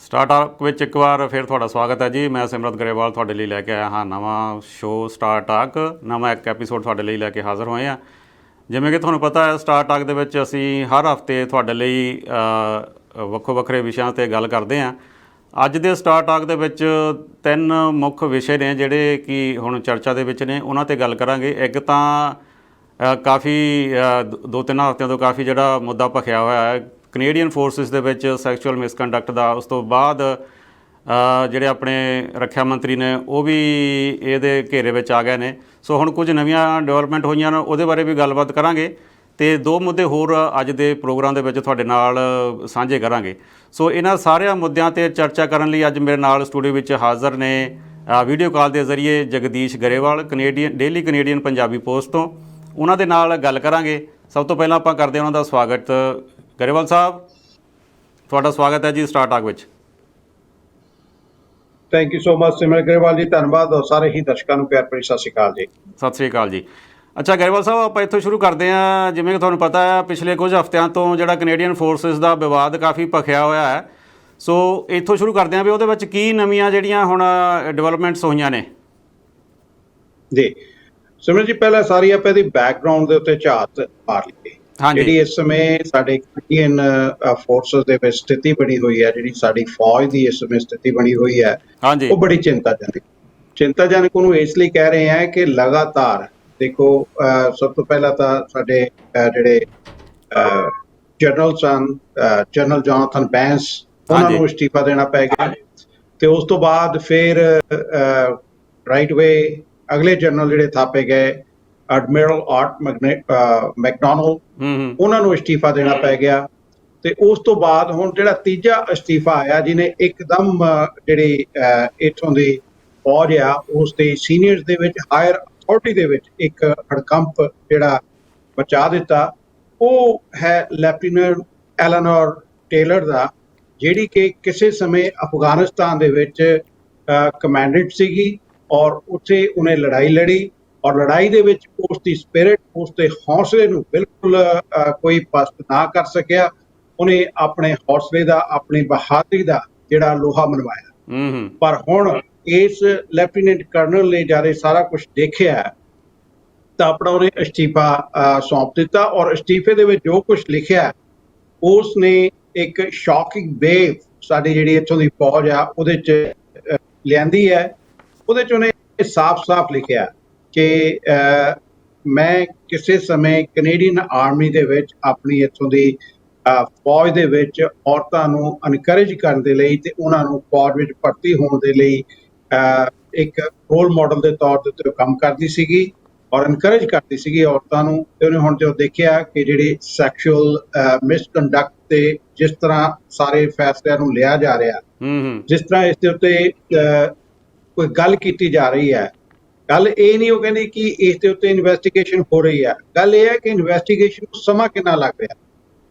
Startup ਵਿੱਚ ਇੱਕ ਵਾਰ ਫਿਰ ਤੁਹਾਡਾ ਸਵਾਗਤ ਹੈ ਜੀ। ਮੈਂ ਸਿਮਰਤ ਗਰੇਵਾਲ ਤੁਹਾਡੇ ਲਈ ਲੈ ਕੇ ਆਇਆ ਹਾਂ ਨਵਾਂ ਸ਼ੋਅ ਸਟਾਰਟਅਪ। ਨਵਾਂ ਇੱਕ ਐਪੀਸੋਡ ਤੁਹਾਡੇ ਲਈ ਲੈ ਕੇ ਹਾਜ਼ਰ ਹੋਏ ਹਾਂ। ਜਿਵੇਂ ਕਿ ਤੁਹਾਨੂੰ ਪਤਾ ਹੈ, ਸਟਾਰਟਅਪ ਦੇ ਵਿੱਚ ਅਸੀਂ ਹਰ ਹਫ਼ਤੇ ਤੁਹਾਡੇ ਲਈ ਵੱਖੋ ਵੱਖਰੇ ਵਿਸ਼ਿਆਂ 'ਤੇ ਗੱਲ ਕਰਦੇ ਹਾਂ। ਅੱਜ ਦੇ ਸਟਾਰਟਅਪ ਦੇ ਵਿੱਚ 3 ਮੁੱਖ ਵਿਸ਼ੇ ਨੇ ਜਿਹੜੇ ਕਿ ਹੁਣ ਚਰਚਾ ਦੇ ਵਿੱਚ ਨੇ, ਉਹਨਾਂ 'ਤੇ ਗੱਲ ਕਰਾਂਗੇ। ਇੱਕ ਤਾਂ ਕਾਫੀ 2-3 ਹਫ਼ਤਿਆਂ ਤੋਂ ਕਾਫੀ ਜਿਹੜਾ ਮੁੱਦਾ ਭਖਿਆ ਹੋਇਆ ਹੈ ਕੈਨੇਡੀਅਨ ਫੋਰਸਿਸ ਦੇ ਵਿੱਚ ਸੈਕਸ਼ੂਅਲ ਮਿਸਕੰਡਕਟ ਦਾ। ਉਸ ਤੋਂ ਬਾਅਦ ਜਿਹੜੇ ਆਪਣੇ ਰੱਖਿਆ ਮੰਤਰੀ ਨੇ ਉਹ ਵੀ ਇਹਦੇ ਘੇਰੇ ਵਿੱਚ ਆ ਗਏ ਨੇ। ਸੋ ਹੁਣ ਕੁਝ ਨਵੀਆਂ ਡਿਵੈਲਪਮੈਂਟ ਹੋਈਆਂ ਨੇ, ਉਹਦੇ ਬਾਰੇ ਵੀ ਗੱਲਬਾਤ ਕਰਾਂਗੇ ਅਤੇ 2 ਮੁੱਦੇ ਹੋਰ ਅੱਜ ਦੇ ਪ੍ਰੋਗਰਾਮ ਦੇ ਵਿੱਚ ਤੁਹਾਡੇ ਨਾਲ ਸਾਂਝੇ ਕਰਾਂਗੇ। ਸੋ ਇਹਨਾਂ ਸਾਰਿਆਂ ਮੁੱਦਿਆਂ 'ਤੇ ਚਰਚਾ ਕਰਨ ਲਈ ਅੱਜ ਮੇਰੇ ਨਾਲ ਸਟੂਡੀਓ ਵਿੱਚ ਹਾਜ਼ਰ ਨੇ ਵੀਡੀਓ ਕਾਲ ਦੇ ਜ਼ਰੀਏ Jagdish Grewal, daily Canadian Punjabi post ਤੋਂ। ਉਹਨਾਂ ਦੇ ਨਾਲ ਗੱਲ ਕਰਾਂਗੇ। ਸਭ ਤੋਂ ਪਹਿਲਾਂ ਆਪਾਂ ਕਰਦੇ ਹਾਂ ਉਹਨਾਂ ਦਾ ਸਵਾਗਤ। ਗਰੇਵਾਲ ਸਾਹਿਬ, ਤੁਹਾਡਾ ਸਵਾਗਤ ਹੈ ਜੀ ਸਟਾਰਟਅਪ ਵਿੱਚ। ਥੈਂਕ ਯੂ ਸੋ ਮਚ ਸਿਮਰ ਗਰੇਵਾਲ ਜੀ, ਧੰਨਵਾਦ। ਔਰ ਸਾਰੇ ਹੀ ਦਰਸ਼ਕਾਂ ਨੂੰ ਪਿਆਰ ਭਰੀ ਸਤਿ ਸ਼੍ਰੀ ਅਕਾਲ ਜੀ। ਸਤਿ ਸ਼੍ਰੀ ਅਕਾਲ ਜੀ। ਅੱਛਾ ਗਰੇਵਾਲ ਸਾਹਿਬ, ਆਪਾਂ ਇੱਥੋਂ ਸ਼ੁਰੂ ਕਰਦੇ ਹਾਂ। ਜਿਵੇਂ ਕਿ ਤੁਹਾਨੂੰ ਪਤਾ ਹੈ, ਪਿਛਲੇ ਕੁਝ ਹਫ਼ਤਿਆਂ ਤੋਂ ਜਿਹੜਾ ਕੈਨੇਡੀਅਨ ਫੋਰਸਿਸ ਦਾ ਵਿਵਾਦ ਕਾਫੀ ਭਖਿਆ ਹੋਇਆ ਹੈ। ਸੋ ਇੱਥੋਂ ਸ਼ੁਰੂ ਕਰਦੇ ਹਾਂ ਵੀ ਉਹਦੇ ਵਿੱਚ ਕੀ ਨਵੀਆਂ ਜਿਹੜੀਆਂ ਹੁਣ ਡਿਵੈਲਪਮੈਂਟਸ ਹੋਈਆਂ ਨੇ। ਜੀ ਸਿਮਰ ਜੀ, ਪਹਿਲਾਂ ਸਾਰੀ ਆਪਾਂ ਇਹਦੀ ਬੈਕਗਰਾਊਂਡ ਦੇ ਉੱਤੇ ਝਾਤ ਮਾਰ ਲਈਏ। ਜਿਹੜੀ ਇਸ ਸਮੇਂ ਸਾਡੇ ਕੈਨੇਡੀਅਨ ਫੋਰਸਿਸ ਦੇ ਵਿੱਚ ਸਥਿਤੀ ਬਣੀ ਹੋਈ ਹੈ, ਜਿਹੜੀ ਸਾਡੀ ਫੌਜ ਦੀ ਇਸ ਸਮੇਂ ਸਥਿਤੀ ਬਣੀ ਹੋਈ ਹੈ, ਉਹ ਬੜੀ ਚਿੰਤਾਜਨਕ ਉਹਨੂੰ ਇਸ ਲਈ ਕਹਿ ਰਹੇ ਹਾਂ ਕਿ ਲਗਾਤਾਰ ਦੇਖੋ, ਸਭ ਤੋਂ ਪਹਿਲਾਂ ਤਾਂ ਸਾਡੇ ਜਿਹੜੇ ਜਨਰਲ ਜੋਨਾਥਨ ਬੈਂਸ, ਉਹਨਾਂ ਨੂੰ ਅਸਤੀਫਾ ਦੇਣਾ ਪੈ ਗਿਆ। ਤੇ ਉਸ ਤੋਂ ਬਾਅਦ ਫਿਰ ਰਾਈਟ ਵੇ ਅਗਲੇ ਜਨਰਲ ਜਿਹੜੇ ਥਾਪੇ ਗਏ, ਐਡਮਿਰਲ ਆਰਟ ਮੈਕਡੋਨਲਡ, ਉਹਨਾਂ ਨੂੰ ਅਸਤੀਫਾ ਦੇਣਾ ਪੈ ਗਿਆ। ਤੇ ਉਸ ਤੋਂ ਬਾਅਦ ਹੁਣ ਜਿਹੜਾ ਤੀਜਾ ਅਸਤੀਫਾ ਆਇਆ, ਜਿਹਨੇ ਇੱਕਦਮ ਜਿਹੜੀ ਇੱਥੋਂ ਦੀ ਫੌਜ ਆ ਉਸ ਦੇ ਸੀਨੀਅਰਸ ਦੇ ਵਿੱਚ, ਹਾਇਰ ਅਥਾਰਟੀ ਦੇ ਵਿੱਚ ਇੱਕ ਹੜਕੰਪ ਜਿਹੜਾ ਮਚਾ ਦਿੱਤਾ, ਉਹ ਹੈ ਲੈਫਟੀਨੈਂਟ ਐਲਨੋਰ ਟੇਲਰ ਦਾ, ਜਿਹੜੀ ਕਿ ਕਿਸੇ ਸਮੇਂ ਅਫਗਾਨਿਸਤਾਨ ਦੇ ਵਿੱਚ ਕਮਾਂਡੈਂਟ ਸੀਗੀ ਔਰ ਉੱਥੇ ਉਹਨੇ ਲੜਾਈ ਲੜੀ। ਔਰ ਲੜਾਈ ਦੇ ਵਿੱਚ ਉਸ ਦੀ ਸਪਿਰਿਟ, ਉਸ ਦੇ ਹੌਸਲੇ ਨੂੰ ਬਿਲਕੁਲ ਕੋਈ ਪਸਤ ਨਾ ਕਰ ਸਕਿਆ। ਉਹਨੇ ਆਪਣੇ ਹੌਸਲੇ ਦਾ, ਆਪਣੀ ਬਹਾਦਰੀ ਦਾ ਜਿਹੜਾ ਲੋਹਾ ਮਨਵਾਇਆ। ਪਰ ਹੁਣ ਇਸ ਲੈਫਟੀਨੈਂਟ ਕਰਨਲ ਨੇ ਜਦ ਸਾਰਾ ਕੁਝ ਦੇਖਿਆ ਤਾਂ ਆਪਣਾ ਉਹਨੇ ਅਸਤੀਫਾ ਸੌਂਪ ਦਿੱਤਾ। ਔਰ ਅਸਤੀਫੇ ਦੇ ਵਿੱਚ ਜੋ ਕੁਝ ਲਿਖਿਆ, ਉਸ ਨੇ ਇੱਕ ਸ਼ੌਕਿੰਗ ਵੇਵ ਸਾਡੀ ਜਿਹੜੀ ਇੱਥੋਂ ਦੀ ਫੌਜ ਆ ਉਹਦੇ 'ਚ ਲਿਆਂਦੀ ਹੈ। ਉਹਦੇ 'ਚ ਉਹਨੇ ਸਾਫ਼ ਲਿਖਿਆ ਕਿ ਮੈਂ ਕਿਸੇ ਸਮੇਂ ਕੈਨੇਡੀਅਨ ਆਰਮੀ ਦੇ ਵਿੱਚ, ਆਪਣੀ ਇੱਥੋਂ ਦੀ ਫੌਜ ਦੇ ਵਿੱਚ ਔਰਤਾਂ ਨੂੰ ਐਨਕਰੇਜ ਕਰਨ ਦੇ ਲਈ ਤੇ ਉਹਨਾਂ ਨੂੰ ਫੌਜ ਵਿੱਚ ਭਰਤੀ ਹੋਣ ਦੇ ਲਈ ਇੱਕ ਰੋਲ ਮਾਡਲ ਦੇ ਤੌਰ ਦੇ ਉੱਤੇ ਕੰਮ ਕਰਦੀ ਸੀਗੀ ਔਰ ਐਨਕਰੇਜ ਕਰਦੀ ਸੀਗੀ ਔਰਤਾਂ ਨੂੰ। ਤੇ ਉਹਨੇ ਹੁਣ ਜੋ ਦੇਖਿਆ ਕਿ ਜਿਹੜੀ ਸੈਕਸ਼ੂਅਲ ਮਿਸਕੰਡਕਟ ਤੇ ਜਿਸ ਤਰ੍ਹਾਂ ਸਾਰੇ ਫੈਸਲਿਆਂ ਨੂੰ ਲਿਆ ਜਾ ਰਿਹਾ, ਜਿਸ ਤਰ੍ਹਾਂ ਇਸ ਦੇ ਉੱਤੇ ਕੋਈ ਗੱਲ ਕੀਤੀ ਜਾ ਰਹੀ ਹੈ, ਗੱਲ ਇਹ ਨਹੀਂ ਉਹ ਕਹਿੰਦੀ ਕਿ ਇਸ ਦੇ ਉੱਤੇ ਇਨਵੈਸਟੀਗੇਸ਼ਨ ਹੋ ਰਹੀ ਹੈ। ਗੱਲ ਇਹ ਹੈ ਕਿ ਇਨਵੈਸਟੀਗੇਸ਼ਨ ਨੂੰ ਸਮਾਂ ਕਿੰਨਾ ਲੱਗ ਰਿਹਾ।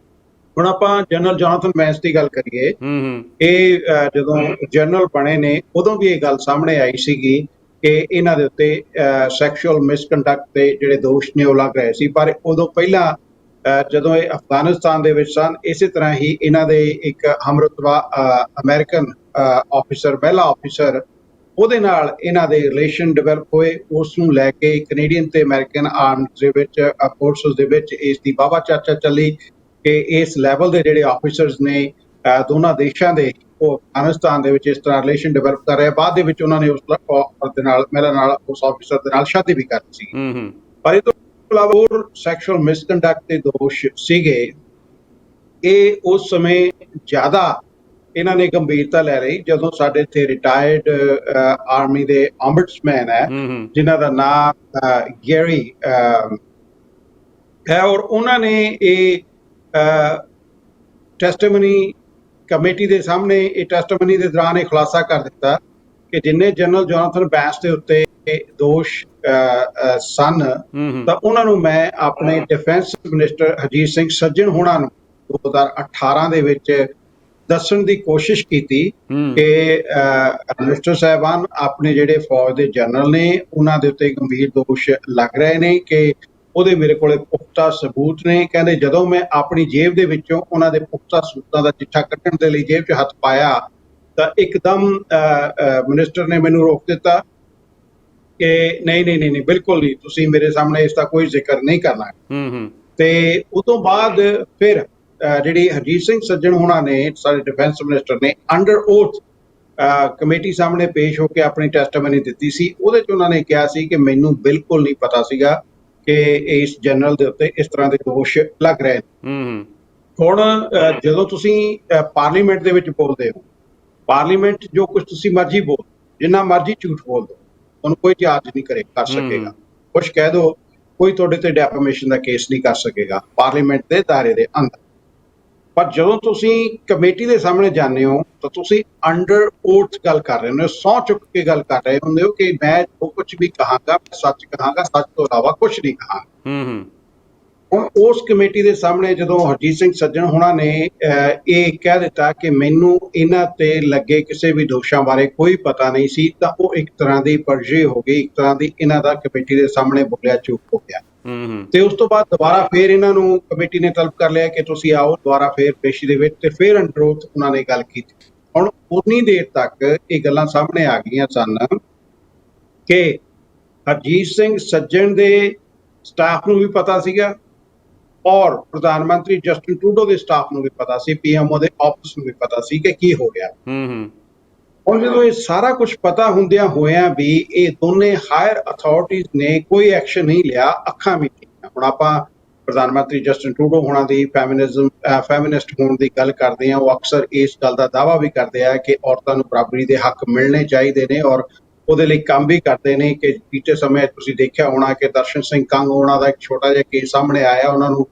ਹੁਣ ਆਪਾਂ ਜਨਰਲ ਜੋਨਾਥਨ ਬੈਂਸ ਦੀ ਗੱਲ ਕਰੀਏ, ਇਹ ਜਦੋਂ ਜਨਰਲ ਬਣੇ ਨੇ ਉਦੋਂ ਵੀ ਇਹ ਗੱਲ ਸਾਹਮਣੇ ਆਈ ਸੀਗੀ ਕਿ ਇਹਨਾਂ ਦੇ ਉੱਤੇ ਸੈਕਸ਼ੂਅਲ ਮਿਸਕੰਡਕਟ ਦੇ ਜਿਹੜੇ ਦੋਸ਼ ਨੇ ਉਹ ਲੱਗ ਰਹੇ ਸੀ। ਪਰ ਉਦੋਂ ਪਹਿਲਾਂ ਜਦੋਂ ਇਹ ਅਫਗਾਨਿਸਤਾਨ ਦੇ ਵਿੱਚ ਸਨ, ਇਸੇ ਤਰ੍ਹਾਂ ਹੀ ਇਹਨਾਂ ਦੇ ਇੱਕ ਹਮਰਤਬਾ ਅਮਰੀਕਨ ਆਫਿਸਰ, ਮਹਿਲਾ ਆਫਿਸਰ, ਉਹਦੇ ਨਾਲ ਇਹਨਾਂ ਦੇ ਰਿਲੇਸ਼ਨ ਡਿਵੈਲਪ ਹੋਏ। ਉਸ ਨੂੰ ਲੈ ਕੇ ਕੈਨੇਡੀਅਨ ਤੇ ਅਮਰੀਕਨ ਆਰਮਡ ਦੇ ਵਿੱਚ, ਫੋਰਸਿਸ ਦੇ ਵਿੱਚ ਇਸ ਦੀ ਵਾਹਵਾ ਚਰਚਾ ਚੱਲੀ ਕਿ ਇਸ ਲੈਵਲ ਦੇ ਜਿਹੜੇ ਆਫਿਸਰਸ ਨੇ ਦੋਨਾਂ ਦੇਸ਼ਾਂ ਦੇ, ਉਹ ਅਫਗਾਨਿਸਤਾਨ ਦੇ ਵਿੱਚ ਇਸ ਤਰ੍ਹਾਂ ਰਿਲੇਸ਼ਨ ਡਿਵੈਲਪ ਕਰ ਰਹੇ। ਬਾਅਦ ਦੇ ਵਿੱਚ ਉਹਨਾਂ ਨੇ ਉਸ ਦੇ ਨਾਲ, ਮਹਿਲਾ ਨਾਲ, ਉਸ ਆਫਿਸਰ ਦੇ ਨਾਲ ਸ਼ਾਦੀ ਵੀ ਕਰ ਲਈ ਸੀ। ਪਰ ਇਹ ਤੋਂ ਇਲਾਵਾ ਹੋਰ ਸੈਕਸ਼ੂਅਲ ਮਿਸਕੰਡਕਟ ਦੇ ਦੋਸ਼ ਸੀਗੇ। ਇਹ ਉਸ ਸਮੇਂ ਜ਼ਿਆਦਾ ਇਹਨਾਂ ਨੇ ਗੰਭੀਰਤਾ ਲੈ ਲਈ ਜਦੋਂ ਸਾਡੇ ਇੱਥੇ ਰਿਟਾਇਰਡ ਆਰਮੀ ਦੇ ਆਮਬਡਸਮੈਨ ਹੈ, ਜਿਨ੍ਹਾਂ ਦਾ ਨਾਮ ਗੈਰੀ ਹੈ, ਔਰ ਉਹਨਾਂ ਨੇ ਇਹ ਟੈਸਟੀਮਨੀ ਕਮੇਟੀ ਦੇ ਸਾਹਮਣੇ, ਇਹ ਟੈਸਟੀਮਨੀ ਦੇ ਦੌਰਾਨ ਇਹ ਖੁਲਾਸਾ ਕਰ ਦਿੱਤਾ ਕਿ ਜਿੰਨੇ ਜਨਰਲ ਜੋਨਾਥਨ ਬੈਂਸ ਦੇ ਉੱਤੇ ਦੋਸ਼ ਸਨ, ਤਾਂ ਉਹਨਾਂ ਨੂੰ ਮੈਂ ਆਪਣੇ ਡਿਫੈਂਸ ਮਿਨਿਸਟਰ ਹਰਜੀਤ ਸਿੰਘ ਸੱਜਣ ਹੋਣਾ ਨੂੰ 2018 ਦੇ ਵਿੱਚ ਦੱਸਣ ਦੀ ਕੋਸ਼ਿਸ਼ ਕੀਤੀ ਕਿ ਮਿਨਿਸਟਰ ਸਾਹਿਬਾਨ, ਆਪਣੇ ਜਿਹੜੇ ਫੌਜ ਦੇ ਜਨਰਲ ਨੇ ਉਹਨਾਂ ਦੇ ਉੱਤੇ ਗੰਭੀਰ ਦੋਸ਼ ਲੱਗ ਰਹੇ ਨੇ ਕਿ ਉਹਦੇ ਮੇਰੇ ਕੋਲੇ ਪੁਖਤਾ ਸਬੂਤ ਨੇ। ਕਹਿੰਦੇ ਜਦੋਂ ਮੈਂ ਆਪਣੀ ਜੇਬ ਦੇ ਵਿੱਚੋਂ ਉਹਨਾਂ ਦੇ ਪੁਖਤਾ ਸਬੂਤਾਂ ਦਾ ਚਿੱਠਾ ਕੱਢਣ ਦੇ ਲਈ ਜੇਬ 'ਚ ਹੱਥ ਪਾਇਆ ਤਾਂ ਇੱਕਦਮ ਮਿਨਿਸਟਰ ਨੇ ਮੈਨੂੰ ਰੋਕ ਦਿੱਤਾ ਕਿ ਨਹੀਂ ਬਿਲਕੁਲ ਨਹੀਂ, ਤੁਸੀਂ ਮੇਰੇ ਸਾਹਮਣੇ ਇਸ ਦਾ ਕੋਈ ਜ਼ਿਕਰ ਨਹੀਂ ਕਰਨਾ। ਤੇ ਉਸ ਤੋਂ ਬਾਅਦ ਫਿਰ ਜਿਹੜੀ ਹਰਜੀਤ ਸਿੰਘ ਸੱਜਣ ਹੋਣਾ ਨੇ, ਸਾਡੇ ਡਿਫੈਂਸ ਮਿਨਿਸਟਰ ਨੇ, ਅੰਡਰ ਓਥ ਕਮੇਟੀ ਸਾਹਮਣੇ ਪੇਸ਼ ਹੋ ਕੇ ਆਪਣੀ ਟੈਸਟਮਨੀ ਦਿੱਤੀ ਸੀ। ਉਹਦੇ 'ਚ ਉਹਨਾਂ ਨੇ ਕਿਹਾ ਸੀ ਕਿ ਮੈਨੂੰ ਬਿਲਕੁਲ ਨਹੀਂ ਪਤਾ ਸੀਗਾ ਕਿ ਇਸ ਜਨਰਲ ਦੇ ਉੱਤੇ ਇਸ ਤਰ੍ਹਾਂ ਦੇ ਦੋਸ਼ ਲੱਗ ਰਹੇ ਨੇ। ਹੁਣ ਜਦੋਂ ਤੁਸੀਂ ਪਾਰਲੀਮੈਂਟ ਦੇ ਵਿੱਚ ਬੋਲਦੇ ਹੋ, ਪਾਰਲੀਮੈਂਟ ਜੋ ਕੁਝ ਤੁਸੀਂ ਮਰਜ਼ੀ ਬੋਲ, ਜਿੰਨਾ ਮਰਜ਼ੀ ਝੂਠ ਬੋਲ ਦਿਓ, ਤੁਹਾਨੂੰ ਕੋਈ ਚਾਰਜ ਨਹੀਂ ਕਰ ਸਕੇਗਾ। ਕੁਛ ਕਹਿ ਦਿਓ, ਕੋਈ ਤੁਹਾਡੇ ਤੇ ਡੈਫਾਮੇਸ਼ਨ ਦਾ ਕੇਸ ਨਹੀਂ ਕਰ ਸਕੇਗਾ ਪਾਰਲੀਮੈਂਟ ਦੇ ਦਾਇਰੇ ਦੇ ਅੰਦਰ। ਪਰ ਜਦੋਂ ਤੁਸੀਂ ਕਮੇਟੀ ਦੇ ਸਾਹਮਣੇ ਜਾਂਦੇ ਹੋ ਤਾਂ ਤੁਸੀਂ ਅੰਡਰ ਓਥ ਗੱਲ ਕਰ ਰਹੇ ਹੋ, ਸਹੁੰ ਚੁੱਕ ਕੇ ਗੱਲ ਕਰ ਰਹੇ ਹੁੰਦੇ ਹੋ ਕਿ ਮੈਂ ਜੋ ਕੁਝ ਵੀ ਕਹਾਂਗਾ ਸੱਚ ਕਹਾਂਗਾ, ਸੱਚ ਤੋਂ ਇਲਾਵਾ ਕੁਝ ਨਹੀਂ ਕਹਾਂਗਾ। ਹੁਣ ਉਸ ਕਮੇਟੀ ਦੇ ਸਾਹਮਣੇ ਜਦੋਂ ਹਰਜੀਤ ਸਿੰਘ ਸੱਜਣ ਹੋਣਾ ਨੇ ਇਹ ਕਹਿ ਦਿੱਤਾ ਕਿ ਮੈਨੂੰ ਇਹਨਾਂ ਤੇ ਲੱਗੇ ਕਿਸੇ ਵੀ ਦੋਸ਼ਾਂ ਬਾਰੇ ਕੋਈ ਪਤਾ ਨਹੀਂ ਸੀ, ਤਾਂ ਉਹ ਇੱਕ ਤਰ੍ਹਾਂ ਦੀ ਪਰਜੇ ਹੋ ਗਈ, ਇੱਕ ਤਰ੍ਹਾਂ ਦੀ ਇਹਨਾਂ ਦਾ ਕਮੇਟੀ ਦੇ ਸਾਹਮਣੇ ਬੋਲਿਆ ਝੂਠ ਹੋ ਗਿਆ। ਤੇ ਉਸ ਤੋਂ ਬਾਅਦ ਦੁਬਾਰਾ ਫੇਰ ਇਹਨਾਂ ਨੂੰ ਕਮੇਟੀ ਨੇ ਤਲਬ ਕਰ ਲਿਆ ਕਿ ਤੁਸੀਂ ਆਓ ਦੁਬਾਰਾ ਫੇਰ ਪੇਸ਼ੀ ਦੇ ਵਿੱਚ, ਤੇ ਫੇਰ ਅੰਡਰ ਓਥ ਉਹਨਾਂ ਨੇ ਗੱਲ ਕੀਤੀ। ਹੁਣ ਉਨੀ ਦੇਰ ਤੱਕ ਇਹ ਗੱਲਾਂ ਸਾਹਮਣੇ ਆ ਗਈਆਂ ਸਨ ਕਿ ਹਰਜੀਤ ਸਿੰਘ ਸੱਜਣ ਦੇ ਸਟਾਫ ਨੂੰ ਵੀ ਪਤਾ ਸੀਗਾ ਔਰ ਪ੍ਰਧਾਨ ਮੰਤਰੀ ਜਸਟਿਨ ਟਰੂਡੋ ਦੇ ਸਟਾਫ ਨੂੰ ਵੀ ਪਤਾ ਸੀ, ਪੀਐਮਓ ਦੇ ਆਫਿਸ ਨੂੰ ਵੀ ਪਤਾ ਸੀ ਕਿ ਕੀ ਹੋ ਰਿਹਾ। ਹੁਣ ਜਦੋਂ ਇਹ ਸਾਰਾ ਕੁਝ ਪਤਾ ਹੁੰਦਿਆਂ ਹੋਇਆਂ ਵੀ ਇਹ ਦੋਨੇ ਹਾਇਰ ਅਥਾਰਟੀਜ਼ ਨੇ ਕੋਈ ਐਕਸ਼ਨ ਨਹੀਂ ਲਿਆ, ਅੱਖਾਂ ਮੀਟੀਆਂ। ਹੁਣ ਆਪਾਂ ਪ੍ਰਧਾਨ ਮੰਤਰੀ ਜਸਟਿਨ ਟਰੂਡੋ ਹੋਣਾ ਦੀ ਫੈਮਿਨਿਸਟ ਹੋਣ ਦੀ ਗੱਲ ਕਰਦੇ ਹਾਂ, ਉਹ ਅਕਸਰ ਇਸ ਗੱਲ ਦਾ ਦਾਅਵਾ ਵੀ ਕਰਦੇ ਆ ਕਿ ਔਰਤਾਂ ਨੂੰ ਬਰਾਬਰੀ ਦੇ ਹੱਕ ਮਿਲਣੇ ਚਾਹੀਦੇ ਨੇ ਔਰ ਉਹਦੇ ਲਈ ਕੰਮ ਵੀ ਕਰਦੇ ਨੇ। ਕਿ ਬੀਤੇ ਸਮੇਂ ਤੁਸੀਂ ਦੇਖਿਆ ਹੋਣਾ ਕਿ ਦਰਸ਼ਨ ਸਿੰਘ ਕੰਗ ਉਹਨਾਂ ਦਾ ਇੱਕ ਛੋਟਾ ਜਿਹਾ ਕੇਸ ਸਾਹਮਣੇ ਆਇਆ, ਉਹਨਾਂ ਨੂੰ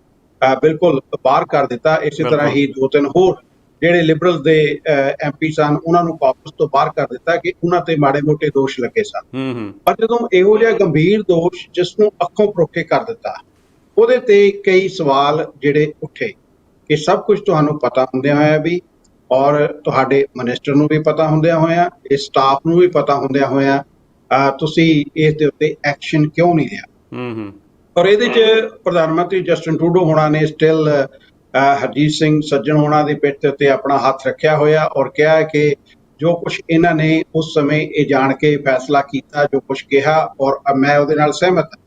ਬਿਲਕੁਲ ਬਾਹਰ ਕਰ ਦਿੱਤਾ। ਇਸੇ ਤਰ੍ਹਾਂ ਹੀ 2-3 ਹੋਰ ਜਿਹੜੇ ਲਿਬਰਲ ਦੇ ਐਮਪੀ ਸਨ, ਉਹਨਾਂ ਨੂੰ ਕਾਕਸ ਤੋਂ ਬਾਹਰ ਕਰ ਦਿੱਤਾ ਕਿ ਉਹਨਾਂ ਤੇ ਮਾੜੇ ਮੋਟੇ ਦੋਸ਼ ਲੱਗੇ ਸਨ। ਪਰ ਜਦੋਂ ਇਹੋ ਜਿਹਾ ਗੰਭੀਰ ਦੋਸ਼ ਜਿਸ ਨੂੰ ਅੱਖੋਂ ਪਰੋਖੇ ਕਰ ਦਿੱਤਾ, ਉਹਦੇ ਤੇ ਕਈ ਸਵਾਲ ਜਿਹੜੇ ਉੱਠੇ ਕਿ ਸਭ ਕੁਝ ਤੁਹਾਨੂੰ ਪਤਾ ਹੁੰਦਿਆਂ ਹੋਇਆ ਵੀ, ਔਰ ਤੁਹਾਡੇ ਮਿਨਿਸਟਰ ਨੂੰ ਵੀ ਪਤਾ ਹੁੰਦਿਆਂ ਹੋਇਆ, ਇਸ ਸਟਾਫ ਨੂੰ ਵੀ ਪਤਾ ਹੁੰਦਿਆਂ ਹੋਇਆ, ਤੁਸੀਂ ਇਸ ਦੇ ਉੱਤੇ ਐਕਸ਼ਨ ਕਿਉਂ ਨਹੀਂ ਲਿਆ। ਔਰ ਇਹਦੇ 'ਚ ਪ੍ਰਧਾਨ ਮੰਤਰੀ ਜਸਟਿਨ ਟਰੂਡੋ ਹੋਣਾ ਨੇ ਸਟਿਲ ਹਰਜੀਤ ਸਿੰਘ ਸੱਜਣ ਹੋਣਾ ਦੀ ਪਿੱਠ ਉੱਤੇ ਆਪਣਾ ਹੱਥ ਰੱਖਿਆ ਹੋਇਆ ਔਰ ਕਿਹਾ ਕਿ ਜੋ ਕੁਝ ਇਹਨਾਂ ਨੇ ਉਸ ਸਮੇਂ ਇਹ ਜਾਣ ਕੇ ਫੈਸਲਾ ਕੀਤਾ, ਜੋ ਕੁਝ ਕਿਹਾ, ਔਰ ਮੈਂ ਉਹਦੇ ਨਾਲ ਸਹਿਮਤ ਹਾਂ।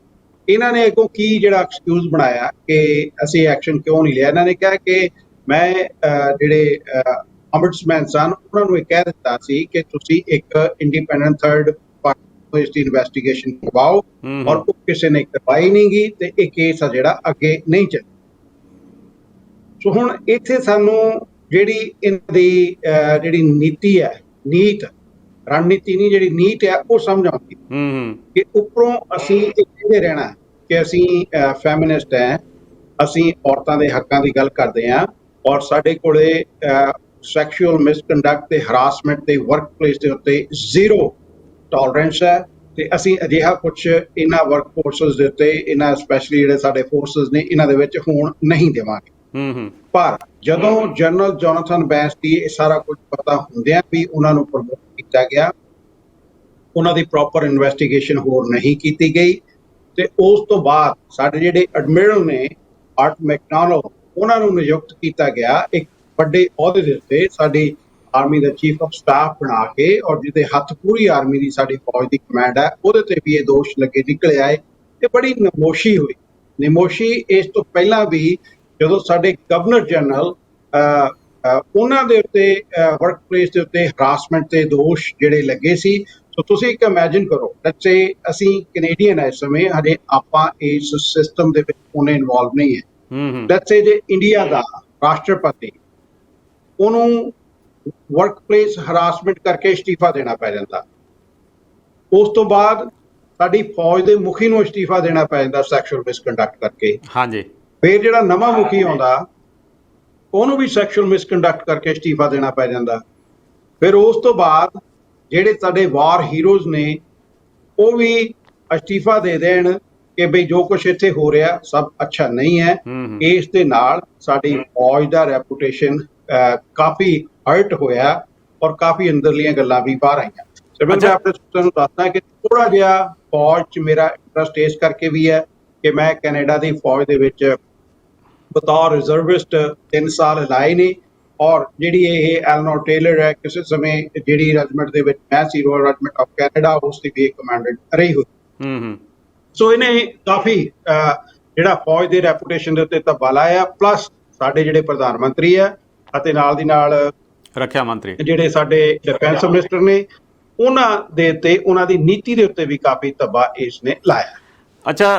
ਇਹਨਾਂ ਨੇ ਅੱਗੋਂ ਕੀ ਜਿਹੜਾ ਐਕਸਕਿਊਜ਼ ਬਣਾਇਆ ਕਿ ਅਸੀਂ ਐਕਸ਼ਨ ਕਿਉਂ ਨਹੀਂ ਲਿਆ, ਇਹਨਾਂ ਨੇ ਕਿਹਾ ਕਿ ਮੈਂ ਜਿਹੜੇ ਅੰਬਡਸਮੈਨ ਸਨ ਉਹਨਾਂ ਨੂੰ ਇਹ ਕਹਿ ਦਿੱਤਾ ਸੀ ਕਿ ਤੁਸੀਂ ਇੱਕ ਇੰਡੀਪੈਂਡੈਂਟ ਥਰਡ ਪਾਰਟੀ ਇਸ ਦੀ ਇਨਵੈਸਟੀਗੇਸ਼ਨ ਕਰਵਾਓ, ਔਰ ਉਹ ਕਿਸੇ ਨੇ ਕਰਵਾਈ ਨਹੀਂ ਗਈ ਤੇ ਇਹ ਕੇਸ ਆ ਜਿਹੜਾ ਅੱਗੇ ਨਹੀਂ ਚੱਲਿਆ। ਸੋ ਹੁਣ ਇੱਥੇ ਸਾਨੂੰ ਜਿਹੜੀ ਇਹਨਾਂ ਦੀ ਜਿਹੜੀ ਨੀਤੀ ਹੈ, ਨੀਤ ਰਣਨੀਤੀ ਨਹੀਂ, ਜਿਹੜੀ ਨੀਤ ਹੈ ਉਹ ਸਮਝ ਆਉਂਦੀ ਕਿ ਉੱਪਰੋਂ ਅਸੀਂ ਇਹ ਕਹਿੰਦੇ ਰਹਿਣਾ ਕਿ ਅਸੀਂ ਫੈਮਿਨਿਸਟ ਹੈ, ਅਸੀਂ ਔਰਤਾਂ ਦੇ ਹੱਕਾਂ ਦੀ ਗੱਲ ਕਰਦੇ ਹਾਂ ਔਰ ਸਾਡੇ ਕੋਲੇ ਸੈਕਸ਼ੂਅਲ ਮਿਸਕੰਡਕਟ ਤੇ ਹਰਾਸਮੈਂਟ ਤੇ ਵਰਕ ਪਲੇਸ ਦੇ ਉੱਤੇ ਜ਼ੀਰੋ ਟੋਲਰੈਂਸ ਹੈ, ਤੇ ਅਸੀਂ ਅਜਿਹਾ ਕੁਝ ਇਹਨਾਂ ਵਰਕ ਫੋਰਸਿਸ ਦੇ ਉੱਤੇ, ਇਹਨਾਂ ਸਪੈਸ਼ਲੀ ਜਿਹੜੇ ਸਾਡੇ ਫੋਰਸਿਸ ਨੇ, ਇਹਨਾਂ ਦੇ ਵਿੱਚ ਹੋਣ ਨਹੀਂ ਦੇਵਾਂਗੇ। ਪਰ ਜਦੋਂ ਜਨਰਲ ਜੋਨਾਥਨ ਬੈਂਸ ਦੀ ਇਹ ਸਾਰਾ ਕੁਝ ਪਤਾ ਹੁੰਦਿਆਂ ਵੀ ਉਹਨਾਂ ਨੂੰ ਪ੍ਰਮੋਟ ਕੀਤਾ ਗਿਆ, ਉਹਨਾਂ ਦੀ ਪ੍ਰੋਪਰ ਇਨਵੈਸਟੀਗੇਸ਼ਨ ਹੋਰ ਨਹੀਂ ਕੀਤੀ ਗਈ, ਤੇ ਉਸ ਤੋਂ ਬਾਅਦ ਸਾਡੇ ਜਿਹੜੇ ਐਡਮਿਰਲ ਨੇ ਆਰਟ ਮੈਕਡੋਨਲਡ, ਉਹਨਾਂ ਨੂੰ ਨਿਯੁਕਤ ਕੀਤਾ ਗਿਆ ਇੱਕ ਵੱਡੇ ਅਹੁਦੇ ਦੇ ਉੱਤੇ, ਸਾਡੀ army the chief of staff ਬਣਾ ਕੇ, ਔਰ ਜਿਹਦੇ ਹੱਥ ਪੂਰੀ ਆਰਮੀ ਦੀ ਸਾਡੀ ਫੌਜ ਦੀ ਕਮਾਂਡ ਹੈ, ਉਹਦੇ ਤੇ ਵੀ ਇਹ ਦੋਸ਼ ਲੱਗੇ ਨਿਕਲੇ ਆਏ। ਤੇ ਬੜੀ ਨਮੋਸ਼ੀ ਹੋਈ। ਨਮੋਸ਼ੀ ਇਸ ਤੋਂ ਪਹਿਲਾਂ ਵੀ ਜਦੋਂ ਸਾਡੇ ਗਵਰਨਰ ਜਨਰਲ ਉਹਨਾਂ ਦੇ ਉੱਤੇ ਵਰਕ ਪਲੇਸ ਦੇ ਉੱਤੇ ਹਰਾਸਮੈਂਟ ਦੇ ਦੋਸ਼ ਜਿਹੜੇ ਲੱਗੇ ਸੀ। ਸੋ ਤੁਸੀਂ ਇੱਕ ਇਮੈਜਿਨ ਕਰੋ, ਲੈਟਸ ਸੇ ਅਸੀਂ ਕੈਨੇਡੀਅਨ ਇਸ ਸਮੇਂ, ਹਜੇ ਆਪਾਂ ਇਸ ਸਿਸਟਮ ਦੇ ਵਿੱਚ ਉਹਨੇ ਇਨਵੋਲਵ ਨਹੀਂ ਹੈ। ਲੈਟਸ ਸੇ ਜੇ ਇੰਡੀਆ ਦਾ ਰਾਸ਼ਟਰਪਤੀ, ਉਹਨੂੰ ਵਰਕ ਪਲੇਸ ਹਰਾਸਮੈਂਟ ਕਰਕੇ ਅਸਤੀਫਾ ਦੇਣਾ ਪੈ ਜਾਂਦਾ, ਉਸ ਤੋਂ ਬਾਅਦ ਸਾਡੀ ਫੌਜ ਦੇ ਮੁਖੀ ਨੂੰ ਅਸਤੀਫਾ ਦੇਣਾ ਪੈ ਜਾਂਦਾ ਸੈਕਸ਼ੂਅਲ ਮਿਸਕੰਡਕਟ ਕਰਕੇ। ਹਾਂਜੀ। ਫਿਰ ਜਿਹੜਾ ਨਵਾਂ ਮੁਖੀ ਆਉਂਦਾ ਉਹਨੂੰ ਵੀ ਸੈਕਸ਼ੂਅਲ ਮਿਸਕੰਡਕਟ ਕਰਕੇ ਅਸਤੀਫਾ ਦੇਣਾ ਪੈ ਜਾਂਦਾ। ਫਿਰ ਉਸ ਤੋਂ ਬਾਅਦ ਜਿਹੜੇ ਸਾਡੇ ਵਾਰ ਹੀਰੋਜ਼ ਨੇ ਉਹ ਵੀ ਅਸਤੀਫਾ ਦੇ ਦੇਣ ਕਿ ਬਈ ਜੋ ਕੁਛ ਇੱਥੇ ਹੋ ਰਿਹਾ ਸਭ ਅੱਛਾ ਨਹੀਂ ਹੈ। ਇਸ ਦੇ ਨਾਲ ਸਾਡੀ ਫੌਜ ਦਾ ਰੈਪੂਟੇਸ਼ਨ ਕਾਫੀ ਹਰਟ ਹੋਇਆ ਔਰ ਕਾਫੀ ਅੰਦਰਲੀਆਂ ਗੱਲਾਂ ਵੀ ਬਾਹਰ ਆਈਆਂ। ਮੈਂ ਆਪਣੇ ਤੁਹਾਨੂੰ ਦੱਸਦਾ ਕਿ ਥੋੜਾ ਜਿਹਾ ਫੌਜ 'ਚ ਮੇਰਾ ਇੰਟਰਸਟ ਇਸ ਕਰਕੇ ਵੀ ਹੈ ਕਿ ਮੈਂ ਕੈਨੇਡਾ ਦੀ ਫੌਜ ਦੇ ਵਿੱਚ ਬਤੌਰ ਰਿਜ਼ਰਵਿਸਟ 3 ਸਾਲ ਲਾਏ ਨੇ, ਔਰ ਜਿਹੜੀ ਇਹ ਐਲਨੋਰ ਟੇਲਰ ਹੈ ਕਿਸੇ ਸਮੇਂ ਜਿਹੜੀ ਰੈਜੀਮੈਂਟ ਦੇ ਵਿੱਚ ਮੈਂ ਸੀ ਰੋਇਲ ਰੈਜੀਮੈਂਟ ਆਫ ਕੈਨੇਡਾ ਉਸ ਦੀ ਵੀ ਕਮਾਂਡੈਂਟ ਰਹੀ ਹੋਈ। ਹੂੰ ਸੋ ਇਹਨੇ ਕਾਫੀ ਜਿਹੜਾ ਫੌਜ ਦੇ ਰੈਪੂਟੇਸ਼ਨ ਦੇ ਉੱਤੇ ਧੱਬਾ ਲਾਇਆ। ਪਲੱਸ ਸਾਡੇ ਜਿਹੜੇ ਪ੍ਰਧਾਨ ਮੰਤਰੀ ਹੈ ਅਤੇ ਨਾਲ ਦੀ ਨਾਲ ਰੱਖਿਆ ਮੰਤਰੀ ਜਿਹੜੇ ਸਾਡੇ ਡਿਫੈਂਸ ਮਿਨਿਸਟਰ ਨੇ ਉਹਨਾਂ ਦੇ ਉੱਤੇ ਉਹਨਾਂ ਦੀ ਨੀਤੀ ਦੇ ਉੱਤੇ ਵੀ ਕਾਫੀ ਧੱਬਾ ਇਸ ਨੇ ਲਾਇਆ। ਅੱਛਾ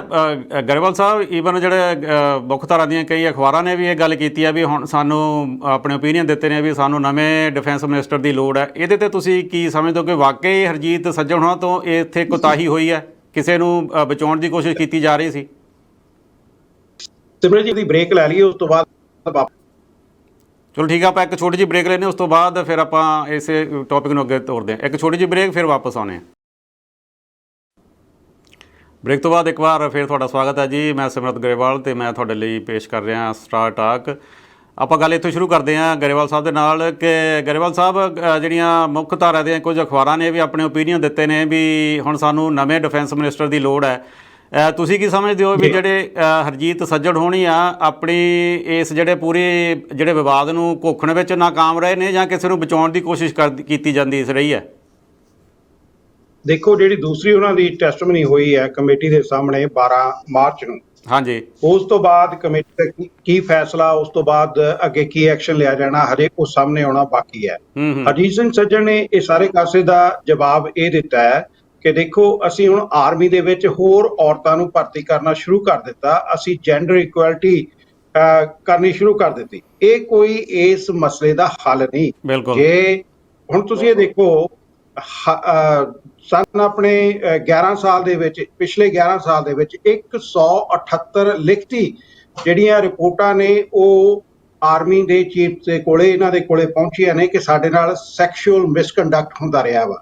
ਗਰੇਵਾਲ ਸਾਹਿਬ, ਈਵਨ ਜਿਹੜੇ ਮੁੱਖ ਧਾਰਾ ਦੀਆਂ ਕਈ ਅਖਬਾਰਾਂ ਨੇ ਵੀ ਇਹ ਗੱਲ ਕੀਤੀ ਹੈ ਵੀ ਹੁਣ ਸਾਨੂੰ ਆਪਣੇ ਓਪੀਨੀਅਨ ਦਿੱਤੇ ਨੇ ਵੀ ਸਾਨੂੰ ਨਵੇਂ ਡਿਫੈਂਸ ਮਿਨਿਸਟਰ ਦੀ ਲੋੜ ਹੈ। ਇਹਦੇ ਤੇ ਤੁਸੀਂ ਕੀ ਸਮਝਦੇ ਹੋ ਕਿ ਵਾਕਈ ਹਰਜੀਤ ਸੱਜਣ ਹੋਣਾ ਤੋਂ ਇੱਥੇ ਕੋਤਾਹੀ ਹੋਈ ਹੈ, ਕਿਸੇ ਨੂੰ ਬਚਾਉਣ ਦੀ ਕੋਸ਼ਿਸ਼ ਕੀਤੀ ਜਾ ਰਹੀ ਸੀ? ਸਿਮਰਨ ਜੀ ਦੀ ਬ੍ਰੇਕ ਲੈ ਲਈਏ, ਉਸ ਤੋਂ ਬਾਅਦ ਚਲੋ ਠੀਕ ਆ, ਆਪਾਂ ਇੱਕ ਛੋਟੀ ਜਿਹੀ ਬ੍ਰੇਕ ਲੈਂਦੇ, ਉਸ ਤੋਂ ਬਾਅਦ ਫਿਰ ਆਪਾਂ ਇਸੇ ਟੌਪਿਕ ਨੂੰ ਅੱਗੇ ਤੋਰਦੇ ਹਾਂ। ਇੱਕ ਛੋਟੀ ਜਿਹੀ ਬ੍ਰੇਕ, ਫਿਰ ਵਾਪਸ ਆਉਂਦੇ ਹਾਂ। ਬ੍ਰੇਕ ਤੋਂ ਬਾਅਦ ਇੱਕ ਵਾਰ ਫਿਰ ਤੁਹਾਡਾ ਸਵਾਗਤ ਹੈ ਜੀ। ਮੈਂ ਸਿਮਰਤ ਗਰੇਵਾਲ ਅਤੇ ਮੈਂ ਤੁਹਾਡੇ ਲਈ ਪੇਸ਼ ਕਰ ਰਿਹਾ ਸਟਾਰ ਟਾਕ। ਆਪਾਂ ਗੱਲ ਇੱਥੋਂ ਸ਼ੁਰੂ ਕਰਦੇ ਹਾਂ ਗਰੇਵਾਲ ਸਾਹਿਬ ਦੇ ਨਾਲ ਕਿ ਗਰੇਵਾਲ ਸਾਹਿਬ, ਜਿਹੜੀਆਂ ਮੁੱਖ ਧਾਰਾ ਦੀਆਂ ਕੁਝ ਅਖਬਾਰਾਂ ਨੇ ਵੀ ਆਪਣੇ ਓਪੀਨੀਅਨ ਦਿੱਤੇ ਨੇ ਵੀ ਹੁਣ ਸਾਨੂੰ ਨਵੇਂ ਡਿਫੈਂਸ ਮਿਨਿਸਟਰ ਦੀ ਲੋੜ ਹੈ। ਤੁਸੀਂ ਕੀ ਸਮਝਦੇ ਹੋ ਵੀ ਜਿਹੜੇ ਹਰਜੀਤ ਸੱਜਣ ਹੋਣੀ ਆ ਆਪਣੀ ਇਸ ਜਿਹੜੇ ਵਿਵਾਦ ਨੂੰ ਘੋਖਣ ਵਿੱਚ ਨਾਕਾਮ ਰਹੇ ਨੇ ਜਾਂ ਕਿਸੇ ਨੂੰ ਬਚਾਉਣ ਦੀ ਕੋਸ਼ਿਸ਼ ਕੀਤੀ ਜਾਂਦੀ ਰਹੀ ਹੈ? ਦੇਖੋ, ਜਿਹੜੀ ਦੂਸਰੀ ਉਹਨਾਂ ਦੀ ਟੈਸਟਮਨੀ ਹੋਈ ਹੈ ਕਮੇਟੀ ਦੇ ਸਾਹਮਣੇ 12 ਮਾਰਚ ਨੂੰ, ਹਾਂਜੀ, ਉਸ ਤੋਂ ਬਾਅਦ ਕਮੇਟੀ ਦਾ ਕੀ ਫੈਸਲਾ, ਉਸ ਤੋਂ ਬਾਅਦ ਅੱਗੇ ਕੀ ਐਕਸ਼ਨ ਲਿਆ ਜਾਣਾ, ਹਜੇ ਉਹ ਸਾਹਮਣੇ ਆਉਣਾ ਬਾਕੀ ਹੈ। ਹਰਜੀਤ ਸਿੰਘ ਸੱਜਣ ਨੇ ਇਹ ਸਾਰੇ ਕਾਸੇ ਦਾ ਜਵਾਬ ਇਹ ਦਿੱਤਾ ਹੈ ਕਿ ਦੇਖੋ, ਅਸੀਂ ਹੁਣ ਆਰਮੀ ਦੇ ਵਿੱਚ ਹੋਰ ਔਰਤਾਂ ਨੂੰ ਭਰਤੀ ਕਰਨਾ ਸ਼ੁਰੂ ਕਰ ਦਿੱਤਾ, ਅਸੀਂ ਜੈਂਡਰ ਇਕੁਐਲਿਟੀ ਕਰਨੀ ਸ਼ੁਰੂ ਕਰ ਦਿੱਤੀ। ਇਹ ਕੋਈ ਇਸ ਮਸਲੇ ਦਾ ਹੱਲ ਨਹੀਂ। ਜੇ ਹੁਣ ਤੁਸੀਂ ਇਹ ਦੇਖੋ, ਸਨ ਆਪਣੇ 11 ਸਾਲ ਦੇ ਵਿੱਚ, ਪਿਛਲੇ 11 ਸਾਲ ਦੇ ਵਿੱਚ 178 ਲਿਖਤੀ ਜਿਹੜੀਆਂ ਰਿਪੋਰਟਾਂ ਨੇ ਉਹ ਆਰਮੀ ਦੇ ਚੀਫ ਦੇ ਕੋਲੇ, ਇਹਨਾਂ ਦੇ ਕੋਲੇ ਪਹੁੰਚੀਆਂ ਨੇ ਕਿ ਸਾਡੇ ਨਾਲ ਸੈਕਸ਼ੂਅਲ ਮਿਸਕੰਡਕਟ ਹੁੰਦਾ ਰਿਹਾ ਵਾ।